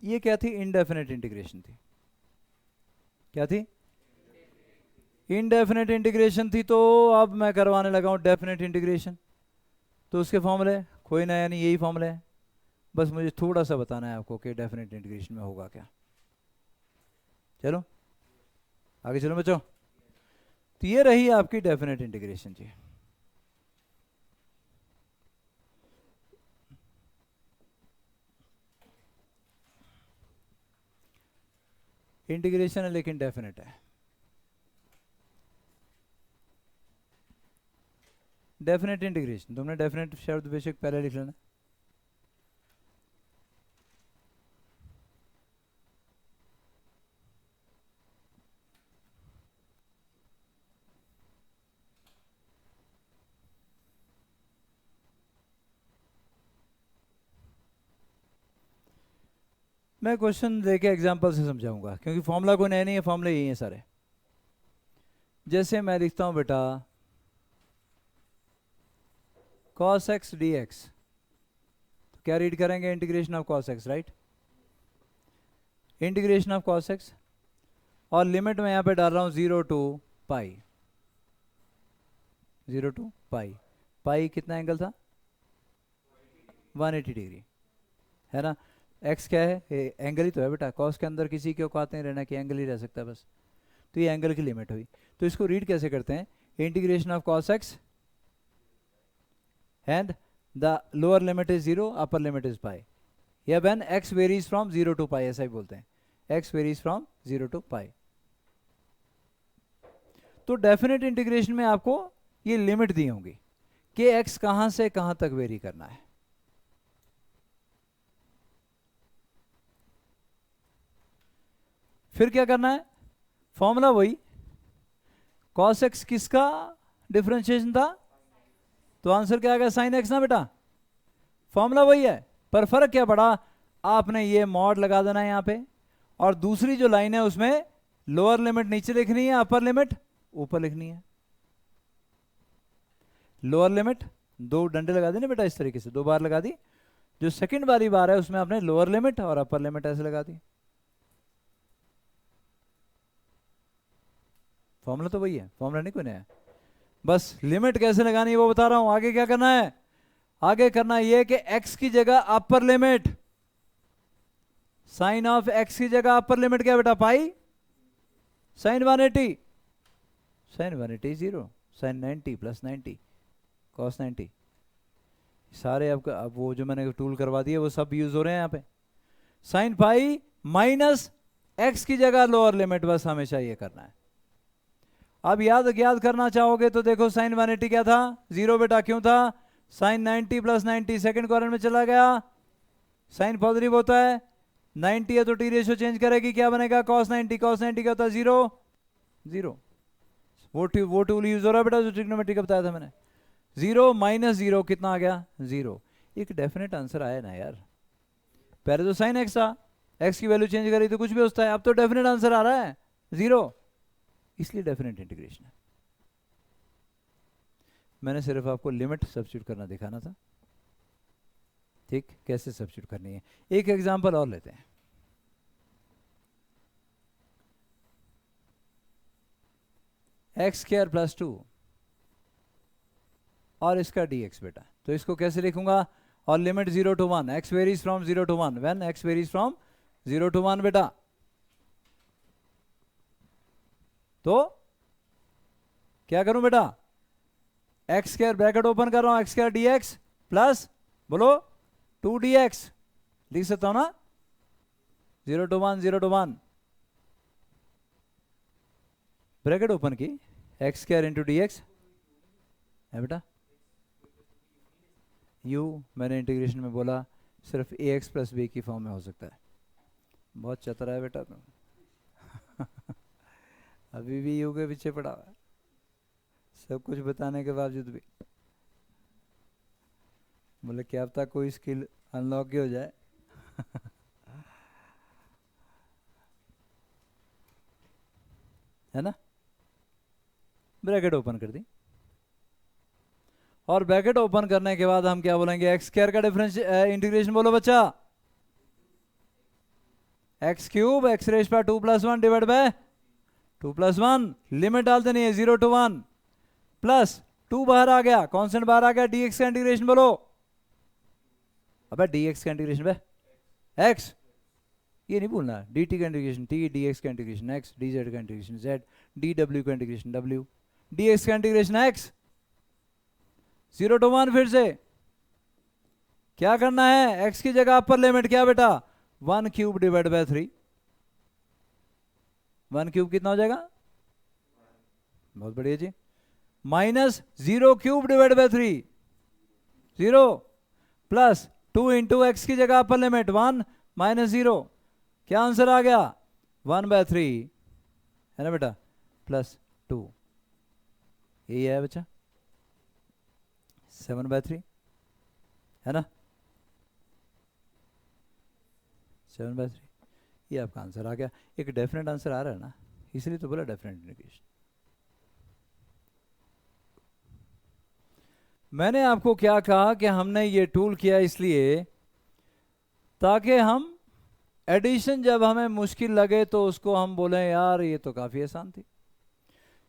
ये क्या थी? इनडेफिनेट इंटीग्रेशन थी। क्या थी? इनडेफिनेट इंटीग्रेशन थी। तो अब मैं करवाने लगा हूँ डेफिनेट इंटीग्रेशन। तो उसके फॉर्मूले कोई नया नहीं, यही फॉर्मूले है। बस मुझे थोड़ा सा बताना है आपको कि डेफिनेट इंटीग्रेशन में होगा क्या। चलो आगे चलो बच्चों। तो ये रही आपकी डेफिनेट इंटीग्रेशन जी। इंटीग्रेशन है लेकिन डेफिनेट है। डेफिनेट इंटीग्रेशन, तुमने डेफिनेट शब्द बेशक पहले लिख लेना। मैं क्वेश्चन देके एग्जांपल से समझाऊंगा, क्योंकि फॉर्मूला कोई नया नहीं है, फॉर्मूले यही हैं सारे। जैसे मैं लिखता हूं बेटा cos x dx, तो क्या रीड करेंगे? Integration of cos x, right? Integration of cos x, और लिमिट में यहां पे डाल रहा हूं 0 टू पाई। 0 टू पाई। पाई कितना एंगल था? 180 डिग्री, है ना? x क्या है? एंगल ही तो है बेटा। cos के अंदर किसी के औकात नहीं रहना कि एंगल ही रह सकता है बस। तो ये एंगल की लिमिट हुई। तो इसको रीड कैसे करते हैं? Integration of cos x and the lower limit is 0, upper limit is pi, या when x varies from 0 to pi, ऐसा ही बोलते हैं, x varies from 0 to pi। तो डेफिनेट इंटीग्रेशन में आपको ये लिमिट दी होंगी कि x कहां से कहां तक वेरी करना है। फिर क्या करना है? फॉर्मूला वही, cos x किसका डिफरेंशिएशन था? तो आंसर क्या आ गया? साइन एक्स ना बेटा। फॉर्मूला वही है, पर फर्क क्या पड़ा? आपने ये मॉड लगा देना है यहाँ पे, और दूसरी जो लाइन है उसमें लोअर लिमिट नीचे लिखनी है, अपर लिमिट ऊपर लिखनी है। लोअर लिमिट दो डंडे लगा देने बेटा, इस तरीके से 2 बार लगा दी। जो सेकंड वाली बार है उसमें आपने लोअर लिमिट और अपर लिमिट ऐसे लगा दी। फॉर्मूला तो वही है, फॉर्मूला नहीं कोई नया है, बस लिमिट कैसे लगानी है वो बता रहा हूं। आगे क्या करना है? आगे करना ये कि x की जगह upper limit, sine of x की जगह अपर लिमिट क्या बेटा? Pi. Sine 180, sine 180 0, sine 90 plus 90 cos 90। सारे आपका अब वो जो मैंने टूल करवा दिए वो सब यूज हो रहे हैं यहाँ पे। साइन पाई माइनस x की जगह लोअर लिमिट, बस हमेशा ये करना है। अब याद करना चाहोगे तो देखो, साइन 180 क्या था? 0 बेटा। क्यों था? साइन 90 प्लस 90 सेकंड क्वाड्रेंट में चला गया, साइन पॉजिटिव होता है। 90 है तो टी रेशियो चेंज करेगी, क्या बनेगा? cos 90। cos 90 क्या होता है? 0 0। वो टूल यूज हो रहा है बेटा जो ट्रिग्नोमेट्री का बताया था मैंने। 0 माइनस 0 कितना आ गया? 0। एक डेफिनेट आंसर आया ना यार। पहले तो साइन एक्स था, एक्स की वैल्यू चेंज करी तो कुछ भी होता है, अब तो डेफिनेट आंसर आ रहा है 0, इसलिए डेफिनेट इंटीग्रेशन है। मैंने सिर्फ आपको लिमिट सब्स्टिट्यूट करना दिखाना था, ठीक? कैसे सब्स्टिट्यूट करनी है। एक एग्जांपल और लेते हैं। एक्स स्क्वायर प्लस 2 और इसका dx बेटा, तो इसको कैसे लिखूंगा? और limit 0 to 1, x varies from 0 to 1, when x varies from 0 to 1 बेटा। तो क्या करूं बेटा? एक्स स्क्वायर ब्रैकेट ओपन कर रहा हूं, एक्स स्क्वायर dx प्लस बोलो 2dx लिख सकता हूं ना? 0 to 1 0 to 1 ब्रैकेट ओपन की, एक्स स्क्वायर इंटू dx है बेटा। u मैंने इंटीग्रेशन में बोला सिर्फ ए एक्स प्लस बी की फॉर्म में हो सकता है। बहुत चतुरा है बेटा तुम। अभी भी यू के पीछे पड़ा हुआ है, सब कुछ बताने के बावजूद भी। बोले क्या पता कोई स्किल अनलॉक ही हो जाए। है ना। ब्रैकेट ओपन कर दी, और ब्रैकेट ओपन करने के बाद हम क्या बोलेंगे, एक्स स्क्वायर का डिफरेंस इंटीग्रेशन बोलो बच्चा, एक्स क्यूब एक्स रेज पर 2+1 डिवाइड बाय 2+1, लिमिट डाल देनी है 0 to 1, प्लस 2 बाहर आ गया, कांस्टेंट बाहर आ गया, dx का इंटीग्रेशन बोलो। अबे dx का इंटीग्रेशन बे x, ये नहीं भूलना, dt का इंटीग्रेशन t, dx का इंटीग्रेशन x, dz का इंटीग्रेशन z, dw का इंटीग्रेशन w, dx का इंटीग्रेशन x। 0 to 1 फिर से क्या करना है, x की जगह अपर लिमिट क्या बेटा, 1 क्यूब डिवाइड बाय 3, 1 क्यूब कितना हो जाएगा, बहुत बढ़िया जी, minus 0 cube divide by 3 0, plus 2 into x की जगह अपर लिमिट 1 माइनस 0, क्या आंसर आ गया 1/3, है ना बेटा, प्लस 2, यही है बच्चा 7/3, है ना 7/3, ये आपका आंसर आ गया। एक डेफिनेट आंसर आ रहा है ना, इसलिए तो बोला डेफिनेट इंटीग्रेशन। मैंने आपको क्या कहा कि हमने ये टूल किया इसलिए ताकि हम एडिशन जब हमें मुश्किल लगे तो उसको हम बोलें यार ये तो काफ़ी आसान थी।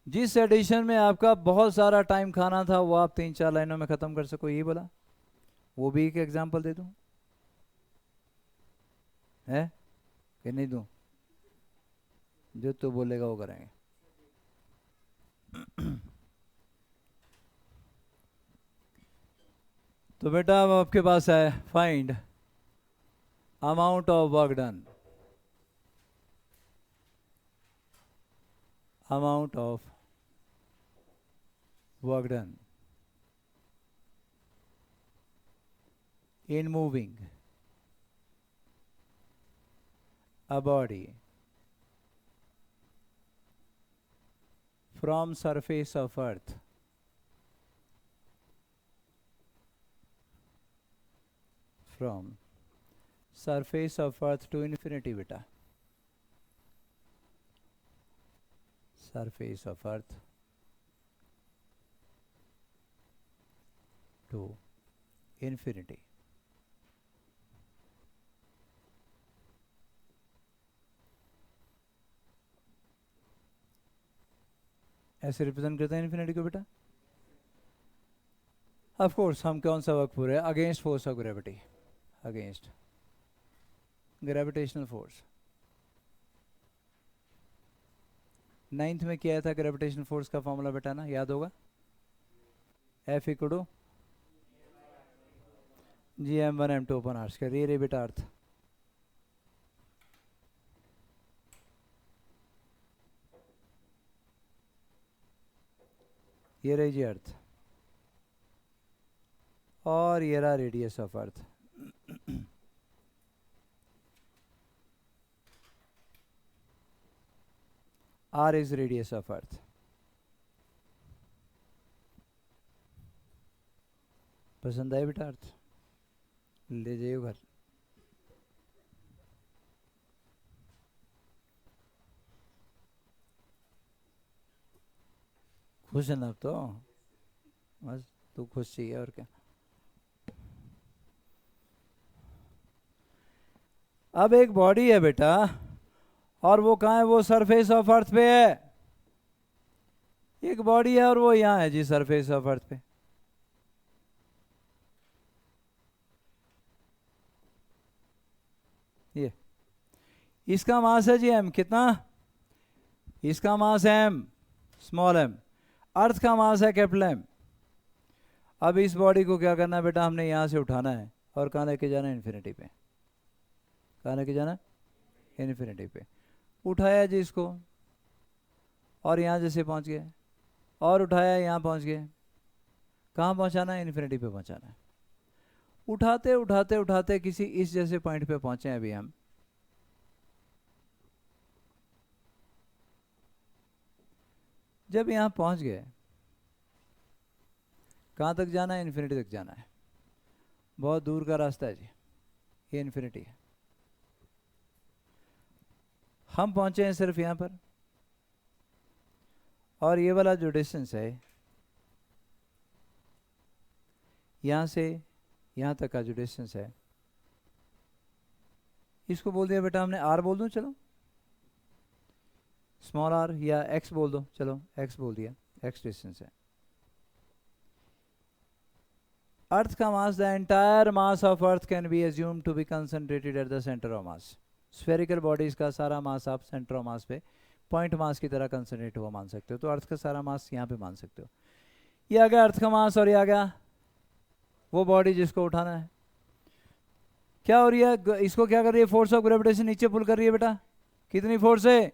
जिस एडिशन में आपका बहुत सारा टाइम खाना था वो आप 3-4 लाइनों में ख़त्म कर सको, यही बोला। वो भी एक एग्जांपल दे दूं, है कि नहीं दूं, जो तो बोलेगा वो करेंगे। तो बेटा अब आपके पास है find amount of work done, amount of work done in moving a body from surface of earth to infinity beta, surface of earth to infinity। ऐसे रिप्रेजेंट करते हैं इन्फिनिटी को बेटा। ऑफ कोर्स हम कौन सा वर्क पूरे against force of gravity, against gravitational force. 9th में किया था ग्रेविटेशनल फोर्स का फॉर्मूला बेटा ना, याद होगा, F = gm1m2/r², ये रे बेटा अर्थ। ये रही जी अर्थ, और ये रहा radius of earth. R is radius of earth। पसंद आए बेटा अर्थ, ले जाइए घर। खुश है ना अब तो, बस तू खुश चाहिए और क्या। अब एक बॉडी है बेटा, और वो कहाँ है, वो सरफेस ऑफ अर्थ पे है। एक बॉडी है और वो यहाँ है जी सरफेस ऑफ अर्थ पे। ये इसका मास है जी m, कितना, इसका मास है m स्मॉल m, अर्थ का मास है कैपिटल M। अब इस बॉडी को क्या करना है बेटा, हमने यहाँ से उठाना है और कहाँ लेके जाना है, इन्फिनिटी पे। कहाँ लेके जाना है, इन्फिनिटी पे। उठाया जी इसको और यहाँ जैसे पहुँच गए, और उठाया यहाँ पहुँच गए, कहाँ पहुँचाना है, इन्फिनिटी पे पहुँचाना है। उठाते उठाते उठाते किसी इस जैसे पॉइंट पे पहुंचे हैं अभी हम। जब यहां पहुंच गए, कहां तक जाना है? इन्फिनिटी तक जाना है। बहुत दूर का रास्ता है जी, ये इन्फिनिटी है। हम पहुंचे हैं सिर्फ यहां पर, और ये वाला जो डिस्टेंस है यहां से यहां तक का जो डिस्टेंस है, इसको बोल दिया बेटा हमने आर बोल दूं, चलो स्मॉल आर, या एक्स बोल दो, चलो एक्स बोल दिया, एक्स डिस्टेंस है। अर्थ का mass, the entire mass of earth can be assumed to be concentrated at the centre of mass. Spherical bodies का सारा मास आप सेंटर ऑफ मास पे पॉइंट मास की तरह कंसंट्रेट हुआ मान सकते हो, तो अर्थ का सारा मास यहाँ पे मान सकते हो। ये आ गया अर्थ का मास, और ये आ गया वो बॉडी जिसको उठाना है। क्या हो रही है? इसको क्या कर रही है? फोर्स ऑफ ग्रेविटेशन नीचे पुल कर रही है बेटा। कितनी फोर्स है?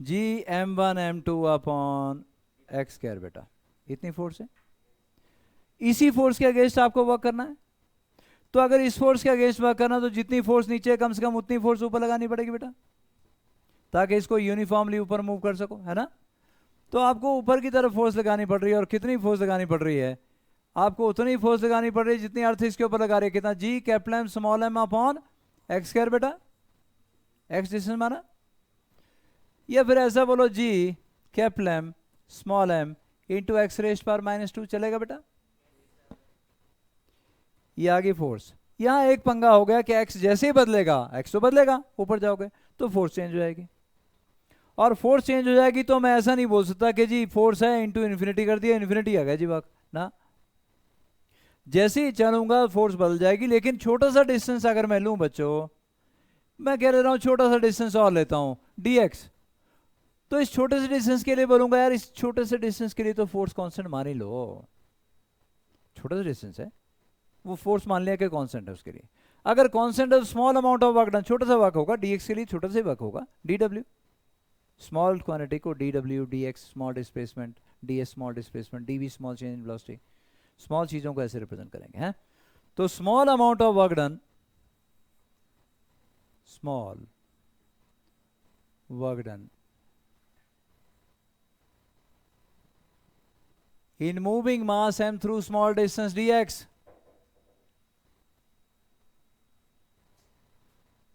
G m1m2 upon x square बेटा, इतनी फोर्स है। इसी फोर्स के अगेंस्ट आपको वर्क करना है। तो अगर इस फोर्स के अगेंस्ट वर्क करना, तो जितनी फोर्स नीचे है कम से कम उतनी फोर्स ऊपर लगानी पड़ेगी बेटा, ताकि इसको यूनिफॉर्मली ऊपर मूव कर सको, है ना। तो आपको ऊपर की तरफ फोर्स लगानी पड़ रही है, और कितनी फोर्स लगानी पड़ रही है? आपको उतनी फोर्स लगानी पड़ रही है जितनी अर्थ इसके ऊपर लगा रही है। कितना? G capital M small m upon x square बेटा, एक्स डिस्टेंस माना। या फिर ऐसा बोलो, G capital M small m into x raised power -2, चलेगा बेटा। ये आ गई फोर्स। यहाँ एक पंगा हो गया कि एक्स जैसे ही बदलेगा, एक्स तो बदलेगा, ऊपर जाओगे तो फोर्स चेंज हो जाएगी। और फोर्स चेंज हो जाएगी तो मैं ऐसा नहीं बोल सकता कि जी फोर्स है इंटू इन्फिनिटी कर दिया, इन्फिनिटी आ गया जी वक्त ना। जैसे ही चलूंगा फोर्स बदल जाएगी। लेकिन छोटा सा डिस्टेंस अगर मैं लूं बच्चों, मैं कह रहा हूं छोटा सा डिस्टेंस और लेता हूं dx, तो इस छोटे से डिस्टेंस के लिए बोलूंगा यार इस छोटे से डिस्टेंस के लिए तो फोर्स कांस्टेंट मान ही लो। छोटा सा डिस्टेंस है, वो फोर्स मान लिया कि कांस्टेंट है उसके लिए। अगर कांस्टेंट है तो small amount of work done, छोटा सा वर्क होगा, dx के लिए छोटा सा वर्क होगा, dw स्मॉल क्वांटिटी को dw, dx small displacement, ds small displacement, dv small change in velocity, small चीजों को ऐसे रिप्रेजेंट करेंगे हैं। तो small amount of work done, small work done in moving mass m through small distance dx,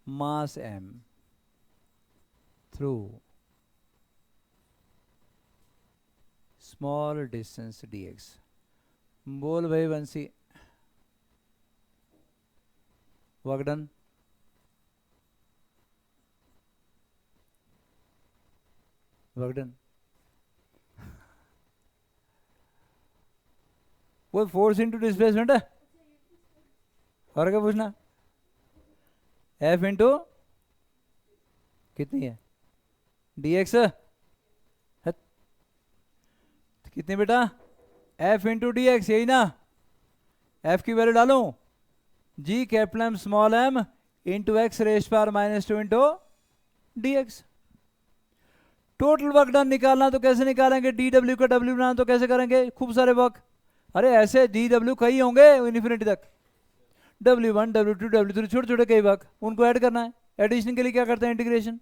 mass m through small distance dx। बोल भाई बंसी, work done. Work done वो फोर्स इंटू डिस्प्लेसमेंट है, और क्या पूछना? एफ इंटू कितनी है dx है, कितनी बेटा? एफ इंटू dx, यही ना। एफ की वैल्यू डालूं, G capital M small m into x raised power -2 into dx। Total work done निकालना तो कैसे निकालेंगे? dw का w बनाना तो कैसे करेंगे? खूब सारे वर्क, अरे ऐसे dw कई होंगे इन्फिनिटी तक, w1 w2 w3 छोटे छोटे कई वर्क, उनको ऐड करना है। एडिशन के लिए क्या करते हैं? इंटीग्रेशन।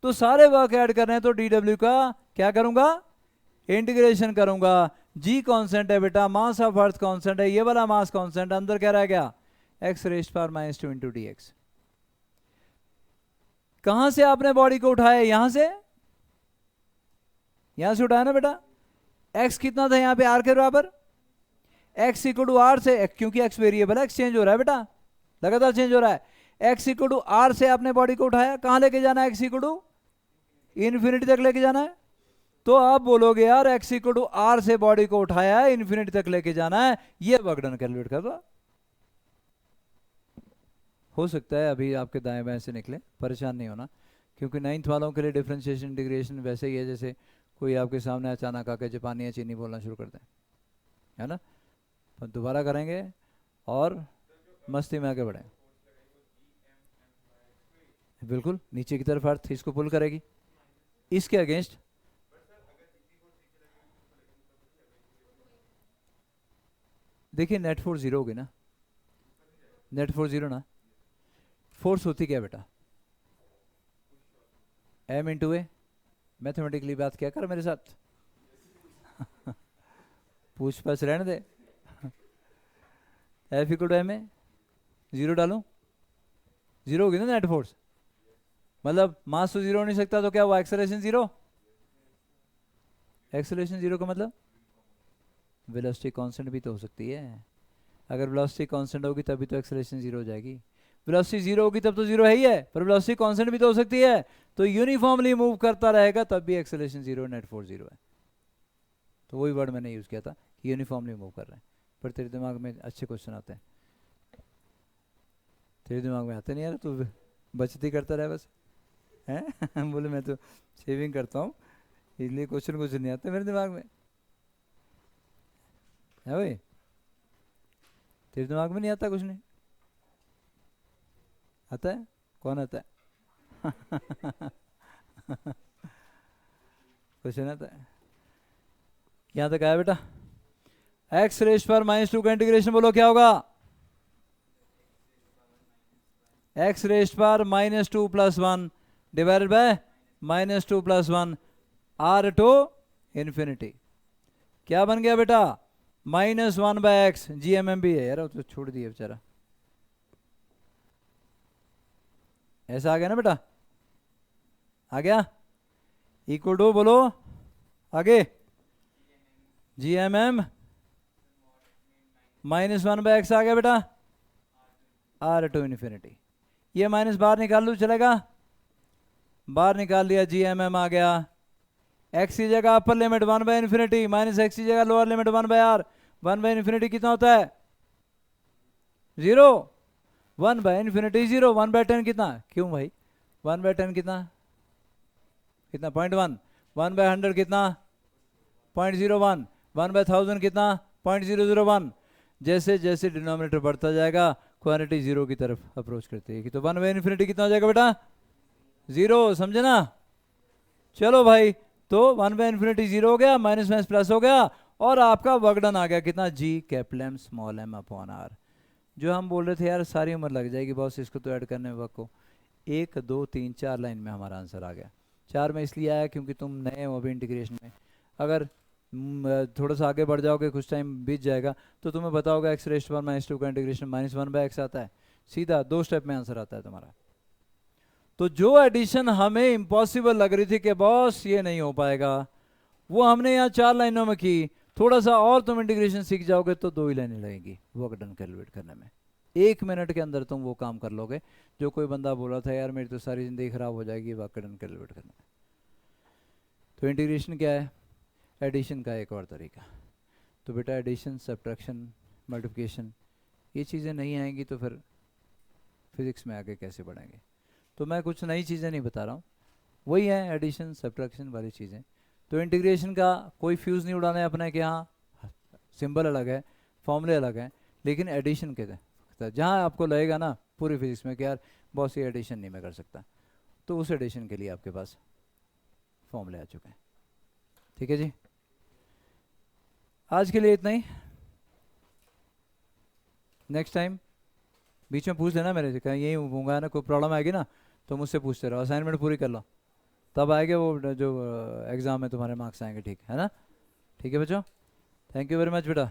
तो सारे वर्क ऐड करने हैं तो dw का क्या करूंगा? इंटीग्रेशन करूंगा। g कांस्टेंट है बेटा, मास ऑफ अर्थ कांस्टेंट है, ये वाला मास कांस्टेंट, अंदर क्या रह गया? x rest power -2 into dx। कहां से आपने बॉडी को उठाया? यहां से, यहां से उठाया ना बेटा। x कितना था यहाँ पे? r के बराबर। x इक्वल टू आर से, क्योंकि x वेरिएबल है, x चेंज हो रहा है बेटा, लगातार चेंज हो रहा है। x इक्वल टू आर से आपने बॉडी को उठाया, कहां लेके जाना है? x इक्वल टू इन्फिनिटी तक लेके जाना है। तो आप बोलोगे यार x इक्वल टू आर से बॉडी को उठाया है, इन्फिनिटी तक लेके जाना है, ये वर्क डन कैलकुलेट कर दो। हो सकता है अभी आपके दाएं बाएं से निकले, परेशान नहीं होना, क्योंकि 9th वालों के लिए डिफरेंशिएशन इंटीग्रेशन वैसे ही है जैसे कोई आपके सामने अचानक आके जापानी या चीनी बोलना शुरू कर दे, है ना। पर दोबारा करेंगे और मस्ती में आगे बढ़े। बिल्कुल नीचे की तरफ अर्थ इसको पुल करेगी, इसके अगेंस्ट देखिए नेट फोर्स जीरो होगी ना, नेट फोर्स जीरो ना। फोर्स होती क्या बेटा, एम इंटू ए। मैथमेटिकली बात क्या कर मेरे साथ पूछ पाछ रहने दे F equal to m a, zero डालूं, जीरो होगी ना नेट फोर्स, मतलब मास तो जीरो हो नहीं सकता, तो क्या हुआ, एक्सेलरेशन जीरो। एक्सेलरेशन जीरो का मतलब वेलोसिटी कांस्टेंट भी तो हो सकती है, अगर वेलोसिटी कांस्टेंट होगी तभी तो एक्सेलरेशन जीरो हो जाएगी। वेलोसिटी जीरो होगी तब तो जीरो है ही है, पर वेलोसिटी कांस्टेंट भी तो हो सकती है, तो यूनिफॉर्मली मूव करता रहेगा तब भी acceleration zero, net force zero है। तो वही वर्ड मैंने यूज किया था कि यूनिफॉर्मली मूव कर रहे हैं। पर तेरे दिमाग में अच्छे क्वेश्चन आते हैं, तेरे दिमाग में आते नहीं यार, तू बचती करता रहे बस हैं बोले मैं तो सेविंग करता हूँ इसलिए क्वेश्चन कुछ नहीं आते मेरे दिमाग में, है भाई, तेरे दिमाग में नहीं आता कुछ नहीं आता है, कौन आता है क्वेश्चन आता है। यहाँ तक आया बेटा, एक्स रेज पर -2 का इंटीग्रेशन बोलो क्या होगा, एक्स रेज पर -2 + 1 divided by -2 + 1 r to infinity, क्या बन गया बेटा, -1/x, GMM भी है यार, तो छोड़ दिए बेचारा, ऐसा आ गया ना बेटा, आ गया, इक्वल टू बोलो आगे, GMM -1/x आ गया बेटा, आर टू इन्फिनिटी, ये माइनस बाहर निकाल लूँ चलेगा, बाहर निकाल लिया, GMM आ गया, x की जगह अपर लिमिट 1/∞, माइनस x की जगह लोअर लिमिट 1/r, 1/∞ कितना होता है, 0, 1/∞ 0, 1/10 कितना, क्यों भाई 1/10 कितना, कितना 0.1, 1/100 कितना 0.01, 1/1000 कितना 0.001, जैसे जैसे डिनोमिनेटर बढ़ता जाएगा क्वांटिटी जीरो की तरफ अप्रोच करती है, कि तो 1/∞ कितना हो जाएगा बेटा, 0, समझे ना। चलो भाई, तो 1/∞ 0 हो गया, माइनस माइनस प्लस हो गया, और आपका वर्क डन आ गया कितना, G capital M upon R। जो हम बोल रहे थे यार सारी उम्र लग जाएगी बॉस इसको तो ऐड करने में, वक्त को 1 2 3 4 लाइन में हमारा आंसर आ गया। 4 में इसलिए आया क्योंकि तुम नए हो अभी इंटीग्रेशन में, अगर थोड़ा सा आगे बढ़ जाओगे, कुछ टाइम बीत जाएगा, तो तुम्हें पता होगा x रेज़ टू पावर -2 का इंटीग्रेशन -1/x आता है, सीधा 2 स्टेप में आंसर आता है तुम्हारा। तो जो एडिशन हमें इम्पॉसिबल लग रही थी कि बॉस ये नहीं हो पाएगा, वो हमने यहाँ 4 लाइनों में की, थोड़ा सा और तुम इंटीग्रेशन सीख जाओगे तो 2 ही लाइनें लगेंगी वर्क डन कैलकुलेट करने में, 1 मिनट के अंदर तुम वो काम कर लोगे जो कोई बंदा बोला था यार मेरी तो सारी ज़िंदगी ख़राब हो जाएगी वर्क डन कैलकुलेट करने में। तो इंटीग्रेशन क्या है, एडिशन का एक और तरीका। तो बेटा एडिशन, सब्ट्रैक्शन, मल्टीप्लिकेशन, ये चीज़ें नहीं आएंगी तो फिर फिज़िक्स में आगे कैसे बढ़ेंगे। तो मैं कुछ नई चीज़ें नहीं बता रहा हूँ, वही है एडिशन सब्ट्रैक्शन वाली चीज़ें। तो इंटीग्रेशन का कोई फ्यूज़ नहीं उड़ाना है अपने कि हाँ सिंबल अलग है, फॉर्मूले अलग हैं, लेकिन एडिशन के जहाँ आपको लगेगा ना पूरी फिजिक्स में कि यार बहुत ये एडिशन नहीं मैं कर सकता, तो उस एडिशन के लिए आपके पास फॉर्मूले आ चुके हैं। ठीक है जी, आज के लिए इतना ही। नेक्स्ट टाइम बीच में पूछ लेना मेरे से, कहीं यही होगा ना, कोई प्रॉब्लम आएगी ना तो मुझसे पूछते रहो, असाइनमेंट पूरी कर लो, तब आएंगे वो जो एग्ज़ाम में तुम्हारे मार्क्स आएंगे, ठीक है ना। ठीक है बच्चों, थैंक यू वेरी मच बेटा।